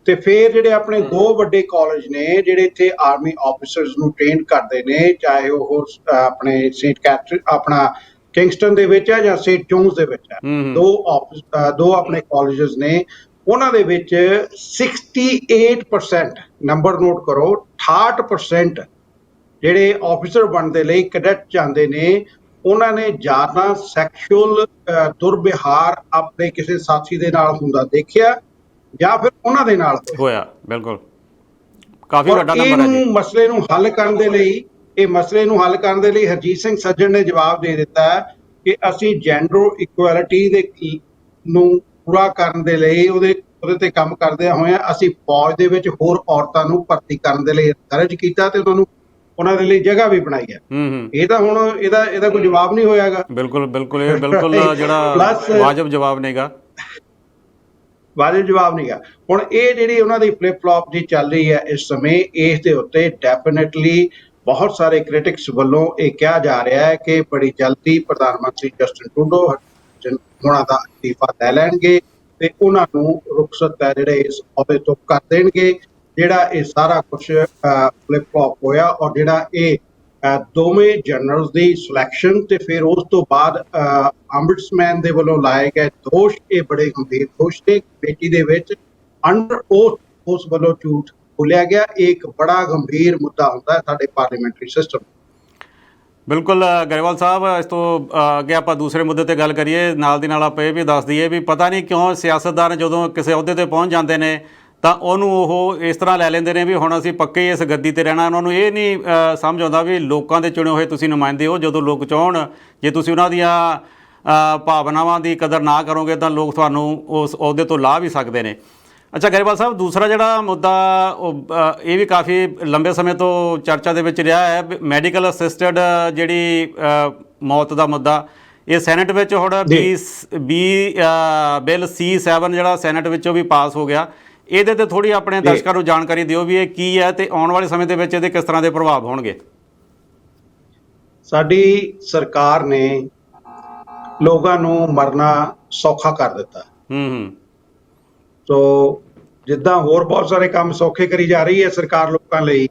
ਤੇ ਫਿਰ ਜਿਹੜੇ ਆਪਣੇ ਦੋ ਵੱਡੇ ਕਾਲਜ ਨੇ ਜਿਹੜੇ ਇੱਥੇ ਆਰਮੀ ਆਫੀਸਰਸ ਨੂੰ ਟ੍ਰੇਨ ਕਰਦੇ ਨੇ, ਚਾਹੇ ਉਹ ਆਪਣੇ ਸੇਂਟ ਕੈਥਰੀਨ ਆਪਣਾ ਕਿੰਗਸਟਨ ਦੇ ਵਿੱਚ ਹੈ ਜਾਂ ਸੇਂਟ ਜੋਨਸ ਦੇ ਵਿੱਚ ਹੈ, ਦੋ ਆਪਣੇ ਕਾਲਜਸ ਨੇ। ਉਹਨਾਂ ਦੇ ਵਿੱਚ 68% ਨੰਬਰ ਨੋਟ ਕਰੋ, 68% ਜਿਹੜੇ ਆਫੀਸਰ ਬਣਦੇ ਲਈ ਕੈਡਟ ਜਾਂਦੇ ਨੇ, ਉਹਨਾਂ ਨੇ ਜ਼ਿਆਦਾ ਸੈਕਸ਼ੂਅਲ ਦੁਰਵਿਹਾਰ ਆਪਣੇ ਕਿਸੇ ਸਾਥੀ ਦੇ ਨਾਲ ਹੁੰਦਾ ਦੇਖਿਆ ਜਾਂ ਫਿਰ ਉਹਨਾਂ ਦੇ ਨਾਲ ਹੋਇਆ। ਬਿਲਕੁਲ, ਕਾਫੀ ਵੱਡਾ ਨੰਬਰ ਹੈ ਜੀ। ਮਸਲੇ ਨੂੰ ਹੱਲ ਕਰਨ ਦੇ ਲਈ ਹਰਜੀਤ ਸਿੰਘ ਸੱਜਣ ਨੇ ਜਵਾਬ ਦੇ ਦਿੱਤਾ ਕਿ ਅਸੀਂ ਜੈਂਡਰ ਇਕੁਐਲਿਟੀ ਦੇ ਨੂੰ ਪੂਰਾ ਕਰਨ ਦੇ ਲਈ ਉਹਦੇ ਤੇ ਕੰਮ ਕਰਦੇ ਹੋਏ ਅਸੀਂ ਫੌਜ ਦੇ ਵਿੱਚ ਹੋਰ ਔਰਤਾਂ ਨੂੰ ਭਰਤੀ ਕਰਨ ਦੇ ਲਈ ਐਨਕਰੇਜ ਕੀਤਾ ਤੇ ਉਹਨਾਂ ਦੇ ਲਈ ਜਗ੍ਹਾ ਵੀ ਬਣਾਈ ਹੈ। ਇਹ ਤਾਂ ਹੁਣ ਇਹਦਾ ਕੋਈ ਜਵਾਬ ਨਹੀਂ ਹੋਇਆਗਾ। ਬਿਲਕੁਲ ਇਹ ਬਿਲਕੁਲ ਜਿਹੜਾ ਵਾਜਬ ਜਵਾਬ ਨਹੀਂਗਾ। ਹੁਣ ਇਹ ਜਿਹੜੀ ਉਹਨਾਂ ਦੀ ਫਲਿਪ ਫਲॉप ਜੀ ਚੱਲ ਰਹੀ ਹੈ ਇਸ ਸਮੇਂ, ਇਸ ਦੇ ਉੱਤੇ ਡੈਫੀਨੇਟਲੀ ਬਹੁਤ ਸਾਰੇ ਕ੍ਰਿਟਿਕਸ ਵੱਲੋਂ ਇਹ ਕਿਹਾ ਜਾ ਰਿਹਾ ਹੈ ਕਿ ਬੜੀ ਜਲਦੀ ਪ੍ਰਧਾਨ ਮੰਤਰੀ ਜਸਟਿਨ ਟਰੂਡੋ ਉਹਨਾਂ ਦਾ ਅਸਤੀਫਾ ਲੈ ਲੈਣਗੇ ਤੇ ਉਹਨਾਂ ਨੂੰ ਰੁਖਸਤ ਹੈ ਜਿਹੜੇ ਇਸ ਅਹੁਦੇ ਤੋਂ ਕਰ ਦੇਣਗੇ। ਜਿਹੜਾ ਇਹ ਸਾਰਾ ਕੁਝ ਫਲਿਪ ਫਲॉप ਹੋਇਆ ਔਰ ਜਿਹੜਾ ਇਹ ਦੋਵੇਂ ਜਨਰਲਸ ਦੀ ਸਿਲੈਕਸ਼ਨ ਤੇ ਫਿਰ ਉਸ ਤੋਂ ਬਾਅਦ ਅੰਬਡਸਮੈਨ ਦੇ ਵੱਲੋਂ ਲਾਏ ਗਏ ਦੋਸ਼, ਇਹ ਬੜੇ ਗੰਭੀਰ ਦੋਸ਼ ਨੇ। ਕਮੇਟੀ ਦੇ ਵਿੱਚ ਅੰਡਰ ਓਥ ਉਸ ਵੱਲੋਂ ਝੂਠ ਬੋਲਿਆ ਗਿਆ। ਇਹ ਇੱਕ ਬੜਾ ਗੰਭੀਰ ਮੁੱਦਾ ਹੁੰਦਾ ਹੈ ਸਾਡੇ ਪਾਰਲੀਮੈਂਟਰੀ ਸਿਸਟਮ। ਬਿਲਕੁਲ ਗਰੇਵਾਲ ਸਾਹਿਬ, ਇਸ ਤੋਂ ਅੱਗੇ ਆਪਾਂ ਦੂਸਰੇ ਮੁੱਦੇ ਤੇ ਗੱਲ ਕਰੀਏ। ਨਾਲ ਦੀ ਨਾਲ ਆਪਾਂ ਇਹ ਵੀ ਦੱਸ ਦਈਏ ਵੀ ਪਤਾ ਨਹੀਂ ਕਿਉਂ ਸਿਆਸਤਦਾਨ ਜਦੋਂ ਕਿਸੇ ਅਹੁਦੇ ਤੇ ਪਹੁੰਚ ਜਾਂਦੇ ਨੇ ਤਾਂ ਉਹਨੂੰ ਉਹ ਇਸ ਤਰ੍ਹਾਂ ਲੈ ਲੈਂਦੇ ਨੇ ਵੀ ਹੁਣ ਅਸੀਂ ਪੱਕੇ ਇਸ ਗੱਦੀ ਤੇ ਰਹਿਣਾ। ਉਹਨਾਂ ਨੂੰ ਇਹ ਨਹੀਂ ਸਮਝ ਆਉਂਦਾ ਵੀ ਲੋਕਾਂ ਦੇ ਚੁਣੇ ਹੋਏ ਤੁਸੀਂ ਨੁਮਾਇੰਦੇ ਹੋ। ਜਦੋਂ ਲੋਕ ਚਾਹਣ, ਜੇ ਤੁਸੀਂ ਉਹਨਾਂ ਦੀਆਂ ਭਾਵਨਾਵਾਂ ਦੀ ਕਦਰ ਨਾ ਕਰੋਗੇ ਤਾਂ ਲੋਕ ਤੁਹਾਨੂੰ ਉਸ ਅਹੁਦੇ ਤੋਂ ਲਾਹ ਵੀ ਸਕਦੇ ਨੇ। ਅੱਛਾ ਗਰੇਵਾਲ ਸਾਹਿਬ, ਦੂਸਰਾ ਜਿਹੜਾ ਮੁੱਦਾ ਇਹ ਵੀ ਕਾਫੀ ਲੰਬੇ ਸਮੇਂ ਤੋਂ ਚਰਚਾ ਦੇ ਵਿੱਚ ਰਿਹਾ ਹੈ, ਮੈਡੀਕਲ ਅਸਿਸਟਡ ਜਿਹੜੀ ਮੌਤ ਦਾ ਮੁੱਦਾ। ਇਹ ਸੈਨੇਟ ਵਿੱਚ ਹੁਣ ਬਿੱਲ C7 ਜਿਹੜਾ ਸੈਨੇਟ ਵਿੱਚੋਂ ਵੀ ਪਾਸ ਹੋ ਗਿਆ। ਇਹਦੇ ਤੇ ਥੋੜ੍ਹੀ ਆਪਣੇ ਦਰਸ਼ਕਾਂ ਨੂੰ ਜਾਣਕਾਰੀ ਦਿਓ ਵੀ ਇਹ ਕੀ ਹੈ ਤੇ ਆਉਣ ਵਾਲੇ ਸਮੇਂ ਦੇ ਵਿੱਚ ਇਹਦੇ ਕਿਸ ਤਰ੍ਹਾਂ ਦੇ ਪ੍ਰਭਾਵ ਹੋਣਗੇ। ਸਾਡੀ ਸਰਕਾਰ ਨੇ ਲੋਕਾਂ ਨੂੰ ਮਰਨਾ ਸੌਖਾ ਕਰ ਦਿੱਤਾ। ਸੋ ਜਿੱਦਾਂ ਹੋਰ ਬਹੁਤ ਸਾਰੇ ਕੰਮ ਸੌਖੇ ਕਰੀ ਜਾ ਰਹੀ ਹੈ ਸਰਕਾਰ ਲੋਕਾਂ ਲਈ,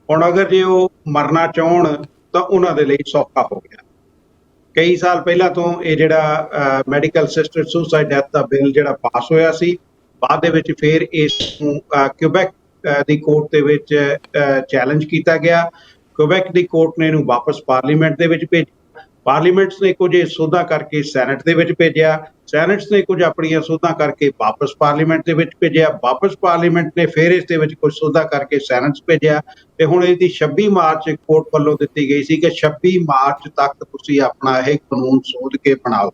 ਹੁਣ ਅਗਰ ਜੇ ਉਹ ਮਰਨਾ ਚਾਹਣ ਤਾਂ ਉਹਨਾਂ ਦੇ ਲਈ ਸੌਖਾ ਹੋ ਗਿਆ। ਕਈ ਸਾਲ ਪਹਿਲਾਂ ਤੋਂ ਇਹ ਜਿਹੜਾ ਮੈਡੀਕਲ ਅਸਿਸਟਡ ਸੁਸਾਈਡ ਡੈਥ ਦਾ ਬਿੱਲ ਜਿਹੜਾ ਪਾਸ ਹੋਇਆ ਸੀ, ਬਾਅਦ ਦੇ ਵਿੱਚ ਫਿਰ ਇਸ ਨੂੰ ਕਿਊਬੈਕ ਦੀ ਕੋਰਟ ਦੇ ਵਿੱਚ ਚੈਲੰਜ ਕੀਤਾ ਗਿਆ। ਕਿਊਬੈਕ ਦੀ ਕੋਰਟ ਨੇ ਇਹਨੂੰ ਵਾਪਸ ਪਾਰਲੀਮੈਂਟ ਦੇ ਵਿੱਚ ਭੇਜਿਆ ਪਾਰਲੀਮੈਂਟਸ ਨੇ ਕੁਝ ਸੋਧਾਂ ਕਰਕੇ ਸੈਨੇਟ ਦੇ ਵਿੱਚ ਭੇਜਿਆ, ਸੈਨੇਟਸ ਨੇ ਕੁਝ ਆਪਣੀਆਂ ਸੋਧਾਂ ਕਰਕੇ ਵਾਪਸ ਪਾਰਲੀਮੈਂਟ ਦੇ ਵਿੱਚ ਭੇਜਿਆ, ਵਾਪਸ ਪਾਰਲੀਮੈਂਟ ਨੇ ਫਿਰ ਇਸ ਦੇ ਵਿੱਚ ਕੁਝ ਸੋਧਾਂ ਕਰਕੇ ਸੈਨੇਟਸ ਭੇਜਿਆ ਤੇ ਹੁਣ ਇਹਦੀ 26 ਮਾਰਚ ਕੋਰਟ ਵੱਲੋਂ ਦਿੱਤੀ ਗਈ ਸੀ ਕਿ 26 ਮਾਰਚ ਤੱਕ ਤੁਸੀਂ ਆਪਣਾ ਇਹ ਕਾਨੂੰਨ ਸੋਧ ਕੇ ਬਣਾਓ।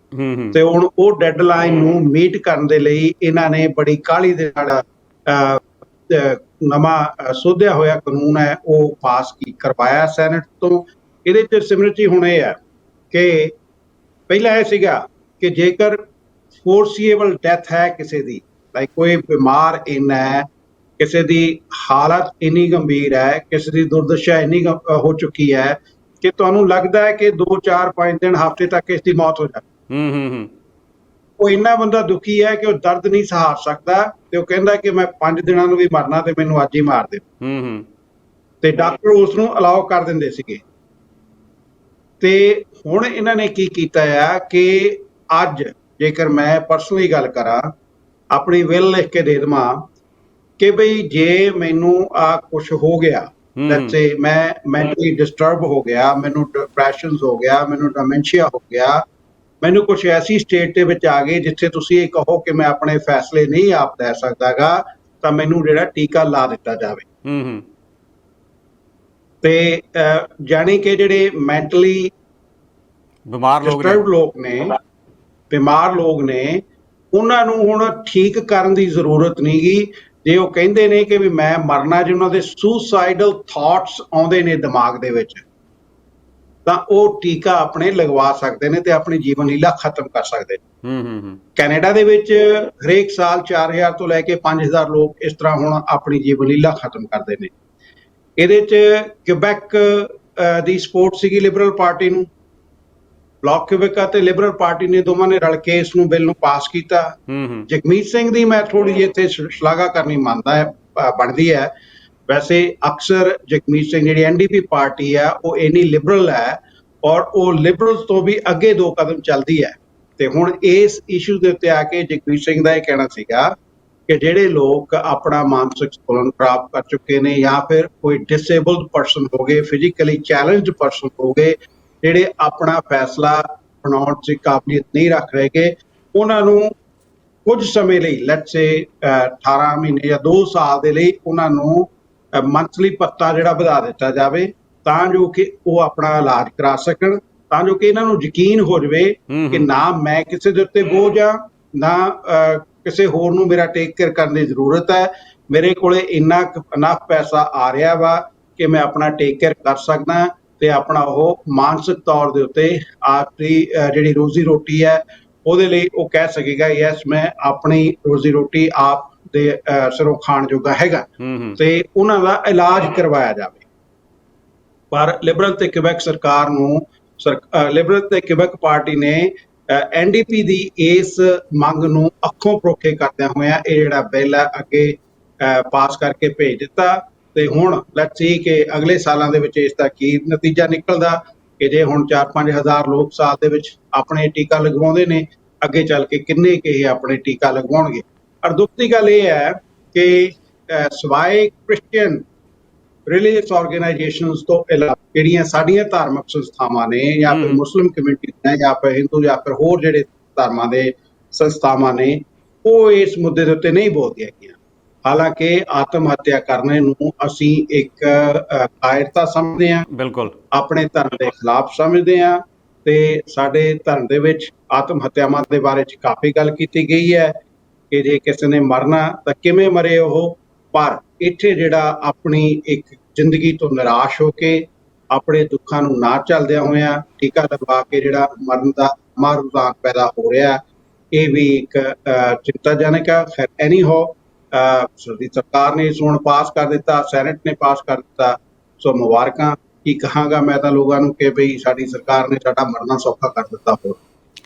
ਤੇ ਹੁਣ ਉਹ ਡੈਡਲਾਈਨ ਨੂੰ ਮੀਟ ਕਰਨ ਦੇ ਲਈ ਇਹਨਾਂ ਨੇ ਬੜੀ ਕਾਹਲੀ ਦੇ ਨਾਲ ਨਵਾਂ ਸੋਧਿਆ ਹੋਇਆ ਕਾਨੂੰਨ ਹੈ ਉਹ ਪਾਸ ਕਰਵਾਇਆ ਸੈਨੇਟ ਤੋਂ। ਇਹਦੇ 'ਚ ਸਿਮਰਤ ਜੀ ਹੁਣ ਇਹ ਹੈ ਕਿ ਪਹਿਲਾਂ ਇਹ ਸੀਗਾ ਕਿ ਜੇਕਰ ਫੋਰਸੀਏਬਲ ਡੈਥ ਹੈ ਕਿਸੇ ਦੀ, ਲਾਈਕ ਕੋਈ ਬਿਮਾਰ ਇੰਨਾ ਹੈ, ਕਿਸੇ ਦੀ ਹਾਲਤ ਇੰਨੀ ਗੰਭੀਰ ਹੈ, ਕਿਸੇ ਦੀ ਦੁਰਦਸ਼ਾ ਇੰਨੀ ਹੋ ਚੁੱਕੀ ਹੈ ਕਿ ਤੁਹਾਨੂੰ ਲੱਗਦਾ ਹੈ ਕਿ 2 4 5 ਦਿਨ ਹਫ਼ਤੇ ਤੱਕ ਇਸ ਦੀ ਮੌਤ ਹੋ ਜਾਏ। ਉਹ ਇੰਨਾ ਬੰਦਾ ਦੁਖੀ ਹੈ ਕਿ ਉਹ ਦਰਦ ਨਹੀਂ ਸਹਾਰ ਸਕਦਾ ਤੇ ਉਹ ਕਹਿੰਦਾ ਕਿ ਮੈਂ 5 ਦਿਨਾਂ ਨੂੰ ਵੀ ਮਰਨਾ ਤੇ ਮੈਨੂੰ ਅੱਜ ਹੀ ਮਾਰ ਦੇ। ਤੇ ਡਾਕਟਰ ਉਸ ਨੂੰ ਅਲਾਓ ਕਰ ਦਿੰਦੇ ਸੀਗੇ। ਤੇ ਹੁਣ ਇਹਨਾਂ ਨੇ ਕੀ ਕੀਤਾ ਆ ਕਿ ਅੱਜ ਜੇਕਰ ਮੈਂ ਪਰਸਨਲੀ ਗੱਲ ਕਰਾਂ, ਆਪਣੀ ਵਿਲ ਲਿਖ ਕੇ ਦੇ ਦੇਵਾਂ ਕਿ ਬਈ ਜੇ ਮੈਨੂੰ ਆ ਕੁਛ ਹੋ ਗਿਆ, ਲੈਟਸ ਸੇ ਮੈਂ ਮੈਂਟਲੀ ਡਿਸਟਰਬ ਹੋ ਗਿਆ, ਮੈਨੂੰ ਡਿਪਰੈਸ਼ਨਸ ਹੋ ਗਿਆ, ਮੈਨੂੰ ਡਿਮੈਂਸ਼ੀਆ ਹੋ ਗਿਆ, ਮੈਨੂੰ ਕੁਛ ਐਸੀ ਸਟੇਟ ਦੇ ਵਿੱਚ ਆ ਗਏ ਜਿੱਥੇ ਤੁਸੀਂ ਇਹ ਕਹੋ ਕਿ ਮੈਂ ਆਪਣੇ ਫੈਸਲੇ ਨਹੀਂ ਆਪ ਲੈ ਸਕਦਾਗਾ, ਤਾਂ ਮੈਨੂੰ ਜਿਹੜਾ ਟੀਕਾ ਲਾ ਦਿੱਤਾ ਜਾਵੇ। ਤੇ ਜਾਣੀ ਕਿ ਜਿਹੜੇ ਮੈਂਟਲੀ ਬਿਮਾਰ ਲੋਕ ਨੇ ਉਹਨਾਂ ਨੂੰ ਹੁਣ ਠੀਕ ਕਰਨ ਦੀ ਜ਼ਰੂਰਤ ਨਹੀਂ ਗੀ। ਜੇ ਉਹ ਕਹਿੰਦੇ ਨੇ ਕਿ ਵੀ ਮੈਂ ਮਰਨਾ, ਜੇ ਉਹਨਾਂ ਦੇ ਸੁਸਾਈਡਲ ਥਾਟਸ ਆਉਂਦੇ ਨੇ ਦਿਮਾਗ ਦੇ ਵਿੱਚ, ਤਾਂ ਉਹ ਟੀਕਾ ਆਪਣੇ ਲਗਵਾ ਸਕਦੇ ਨੇ ਤੇ ਆਪਣੀ ਜੀਵਨ ਲੀਲਾ ਖਤਮ ਕਰ ਸਕਦੇ ਨੇ। ਕੈਨੇਡਾ ਦੇ ਵਿੱਚ ਹਰੇਕ ਸਾਲ 4000 ਤੋਂ ਲੈ ਕੇ 5000 ਲੋਕ ਇਸ ਤਰ੍ਹਾਂ ਹੁਣ ਆਪਣੀ ਜੀਵਨ ਲੀਲਾ ਖਤਮ ਕਰਦੇ ਨੇ। ਇਹਦੇ 'ਚ ਕਿਊਬੈਕ ਦੀ ਸਪੋਰਟ ਸੀਗੀ ਲਿਬਰਲ ਪਾਰਟੀ ਨੂੰ। ਬਲਾਕ ਕਿਊਬੈਕ ਅਤੇ ਲਿਬਰਲ ਪਾਰਟੀ ਨੇ ਦੋਵਾਂ ਨੇ ਰਲ ਕੇ ਇਸ ਨੂੰ ਬਿੱਲ ਨੂੰ ਪਾਸ ਕੀਤਾ। ਜਗਮੀਤ ਸਿੰਘ ਦੀ ਮੈਂ ਥੋੜੀ ਜਿਹੀ ਇੱਥੇ ਸ਼ਲਾਘਾ ਕਰਨੀ ਮੰਨਦਾ ਹੈ, ਬਣਦੀ ਹੈ। ਵੈਸੇ ਅਕਸਰ ਜਗਮੀਤ ਸਿੰਘ ਜਿਹੜੀ NDP ਪਾਰਟੀ ਹੈ ਉਹ ਇੰਨੀ ਲਿਬਰਲ ਹੈ ਔਰ ਉਹ ਲਿਬਰਲ ਤੋਂ ਵੀ ਅੱਗੇ 2 ਕਦਮ ਚੱਲਦੀ ਹੈ। ਤੇ ਹੁਣ ਇਸ ਇਸ਼ੂ ਦੇ ਉੱਤੇ ਆ ਕੇ ਜਗਮੀਤ ਸਿੰਘ ਦਾ ਇਹ ਕਹਿਣਾ ਸੀਗਾ ਕਿ ਜਿਹੜੇ ਲੋਕ ਆਪਣਾ ਮਾਨਸਿਕ ਸੰਤੁਲਨ ਖਰਾਬ ਕਰ ਚੁੱਕੇ ਨੇ ਜਾਂ ਫਿਰ ਕੋਈ ਡਿਸੇਬਲਡ ਪਰਸਨ ਹੋ ਗਏ, ਫਿਜ਼ੀਕਲੀ ਚੈਲੰਜਡ ਪਰਸਨ ਹੋ ਗਏ, ਜਿਹੜੇ ਆਪਣਾ ਫੈਸਲਾ ਬਣਾਉਣ ਦੀ ਕਾਬਲੀਅਤ ਨਹੀਂ ਰੱਖ ਰਹੇਗੇ, ਉਹਨਾਂ ਨੂੰ ਕੁਝ ਸਮੇਂ ਲਈ, ਲੈਟਸ ਸੇ 18 ਮਹੀਨੇ ਜਾਂ 2 ਸਾਲ ਦੇ ਲਈ ਉਹਨਾਂ ਨੂੰ ਮੰਥਲੀ ਭੱਤਾ ਜਿਹੜਾ ਵਧਾ ਦਿੱਤਾ ਜਾਵੇ, ਤਾਂ ਜੋ ਕਿ ਉਹ ਆਪਣਾ ਇਲਾਜ ਕਰਾ ਸਕਣ, ਤਾਂ ਜੋ ਕਿ ਇਹਨਾਂ ਨੂੰ ਯਕੀਨ ਹੋ ਜਾਵੇ ਕਿ ਨਾ ਮੈਂ ਕਿਸੇ ਦੇ ਉੱਤੇ ਬੋਝ ਆ, ਨਾ ਕਿਸੇ ਹੋਰ ਨੂੰ ਮੇਰਾ ਟੇਕ ਕੇਅਰ ਕਰਨ ਦੀ ਜ਼ਰੂਰਤ ਹੈ, ਮੇਰੇ ਕੋਲੇ ਇਨਫ ਪੈਸਾ ਆ ਰਿਹਾ ਵਾ ਕਿ ਮੈਂ ਆਪਣਾ ਟੇਕ ਕੇਅਰ ਕਰ ਸਕਦਾ ਤੇ ਆਪਣਾ ਉਹ ਮਾਨਸਿਕ ਤੌਰ ਦੇ ਉੱਤੇ ਆਪਣੀ ਜਿਹੜੀ ਰੋਜ਼ੀ ਰੋਟੀ ਹੈ ਉਹਦੇ ਲਈ ਉਹ ਕਹਿ ਸਕੇਗਾ ਯੈਸ ਮੈਂ ਆਪਣੀ ਰੋਜ਼ੀ ਰੋਟੀ ਆਪ ਦੇ ਸਿਰੋਂ ਖਾਣ ਜੋਗਾ ਹੈਗਾ, ਤੇ ਉਹਨਾਂ ਦਾ ਇਲਾਜ ਕਰਵਾਇਆ ਜਾਵੇ। ਪਰ ਲਿਬਰਲ ਤੇ ਕਿਊਬੈਕ ਸਰਕਾਰ ਨੂੰ ਲਿਬਰਲ ਤੇ ਕਿਊਬੈਕ ਪਾਰਟੀ ਨੇ NDP ਦੀ ਇਸ ਮੰਗ ਨੂੰ ਅੱਖੋਂ ਪਰੋਖੇ ਕਰਦਿਆਂ ਹੋਇਆਂ ਇਹ ਜਿਹੜਾ ਬਿੱਲ ਹੈ ਅੱਗੇ ਪਾਸ ਕਰਕੇ ਭੇਜ ਦਿੱਤਾ। ਤੇ ਹੁਣ ਲੈਟਸ ਸੀ ਕਿ ਅਗਲੇ ਸਾਲਾਂ ਦੇ ਵਿੱਚ ਇਸ ਦਾ ਕੀ ਨਤੀਜਾ ਨਿਕਲਦਾ, ਕਿ ਜੇ ਹੁਣ 4-5 ਹਜ਼ਾਰ ਲੋਕ ਸਾਲ ਦੇ ਵਿੱਚ ਆਪਣੇ ਟੀਕਾ ਲਗਵਾਉਂਦੇ ਨੇ, ਅੱਗੇ ਚੱਲ ਕੇ ਕਿੰਨੇ ਕਿ ਇਹ ਆਪਣੇ ਟੀਕਾ ਲਗਵਾਉਣਗੇ। ਪਰ ਦੁੱਖ ਦੀ ਗੱਲ ਇਹ ਹੈ ਕਿ ਸਵਾਏ ਕ੍ਰਿਸਚੀਅਨ ਰਿਲੀਜੀਅਸ ਆਰਗੇਨਾਈਜੇਸ਼ਨਸ ਤੋਂ ਇਲਾਵਾ ਜਿਹੜੀਆਂ ਸਾਡੀਆਂ ਧਾਰਮਿਕ ਸੰਸਥਾਵਾਂ ਨੇ ਜਾਂ ਫਿਰ ਮੁਸਲਿਮ ਕਮਿਊਨਿਟੀ ਨੇ ਜਾਂ ਫਿਰ ਹਿੰਦੂ ਜਾਂ ਫਿਰ ਹੋਰ ਜਿਹੜੇ ਧਰਮਾਂ ਦੇ ਸੰਸਥਾਵਾਂ ਨੇ, ਉਹ ਇਸ ਮੁੱਦੇ ਦੇ ਉੱਤੇ ਨਹੀਂ ਬੋਲਦੀਆਂ ਹੈਗੀਆਂ। ਹਾਲਾਂਕਿ ਆਤਮ ਹੱਤਿਆ ਕਰਨੇ ਨੂੰ ਅਸੀਂ ਇੱਕ ਕਾਇਰਤਾ ਸਮਝਦੇ ਹਾਂ, ਬਿਲਕੁਲ ਆਪਣੇ ਧਰਮ ਦੇ ਖਿਲਾਫ ਸਮਝਦੇ ਹਾਂ, ਤੇ ਸਾਡੇ ਧਰਮ ਦੇ ਵਿੱਚ ਆਤਮ ਹੱਤਿਆਵਾਂ ਦੇ ਬਾਰੇ 'ਚ ਕਾਫੀ ਗੱਲ ਕੀਤੀ ਗਈ ਹੈ ਕਿ ਜੇ ਕਿਸੇ ਨੇ ਮਰਨਾ ਤਾਂ ਕਿਵੇਂ ਮਰੇ ਉਹ। ਪਰ ਇੱਥੇ ਜਿਹੜਾ ਆਪਣੀ ਇੱਕ ਜ਼ਿੰਦਗੀ ਤੋਂ ਨਿਰਾਸ਼ ਹੋ ਕੇ ਆਪਣੇ ਦੁੱਖਾਂ ਨੂੰ ਨਾ ਝੱਲਦਿਆਂ ਹੋਇਆਂ ਟੀਕਾ ਲਗਵਾ ਕੇ ਜਿਹੜਾ ਮਰਨ ਦਾ ਰੁਝਾਨ ਪੈਦਾ ਹੋ ਰਿਹਾ, ਇਹ ਵੀ ਇੱਕ ਚਿੰਤਾਜਨਕ ਹੈ। ਖੈਰ ਐਨੀ ਹੋ, ਸਾਡੀ ਸਰਕਾਰ ਨੇ ਇਸ ਨੂੰ ਪਾਸ ਕਰ ਦਿੱਤਾ, ਸੈਨੇਟ ਨੇ ਪਾਸ ਕਰ ਦਿੱਤਾ, ਸੋ ਮੁਬਾਰਕਾਂ। ਕੀ ਕਹਾਂਗਾ ਮੈਂ ਤਾਂ ਲੋਕਾਂ ਨੂੰ ਕਿ ਬਈ ਸਾਡੀ ਸਰਕਾਰ ਨੇ ਸਾਡਾ ਮਰਨਾ ਸੌਖਾ ਕਰ ਦਿੱਤਾ। ਹੋਰ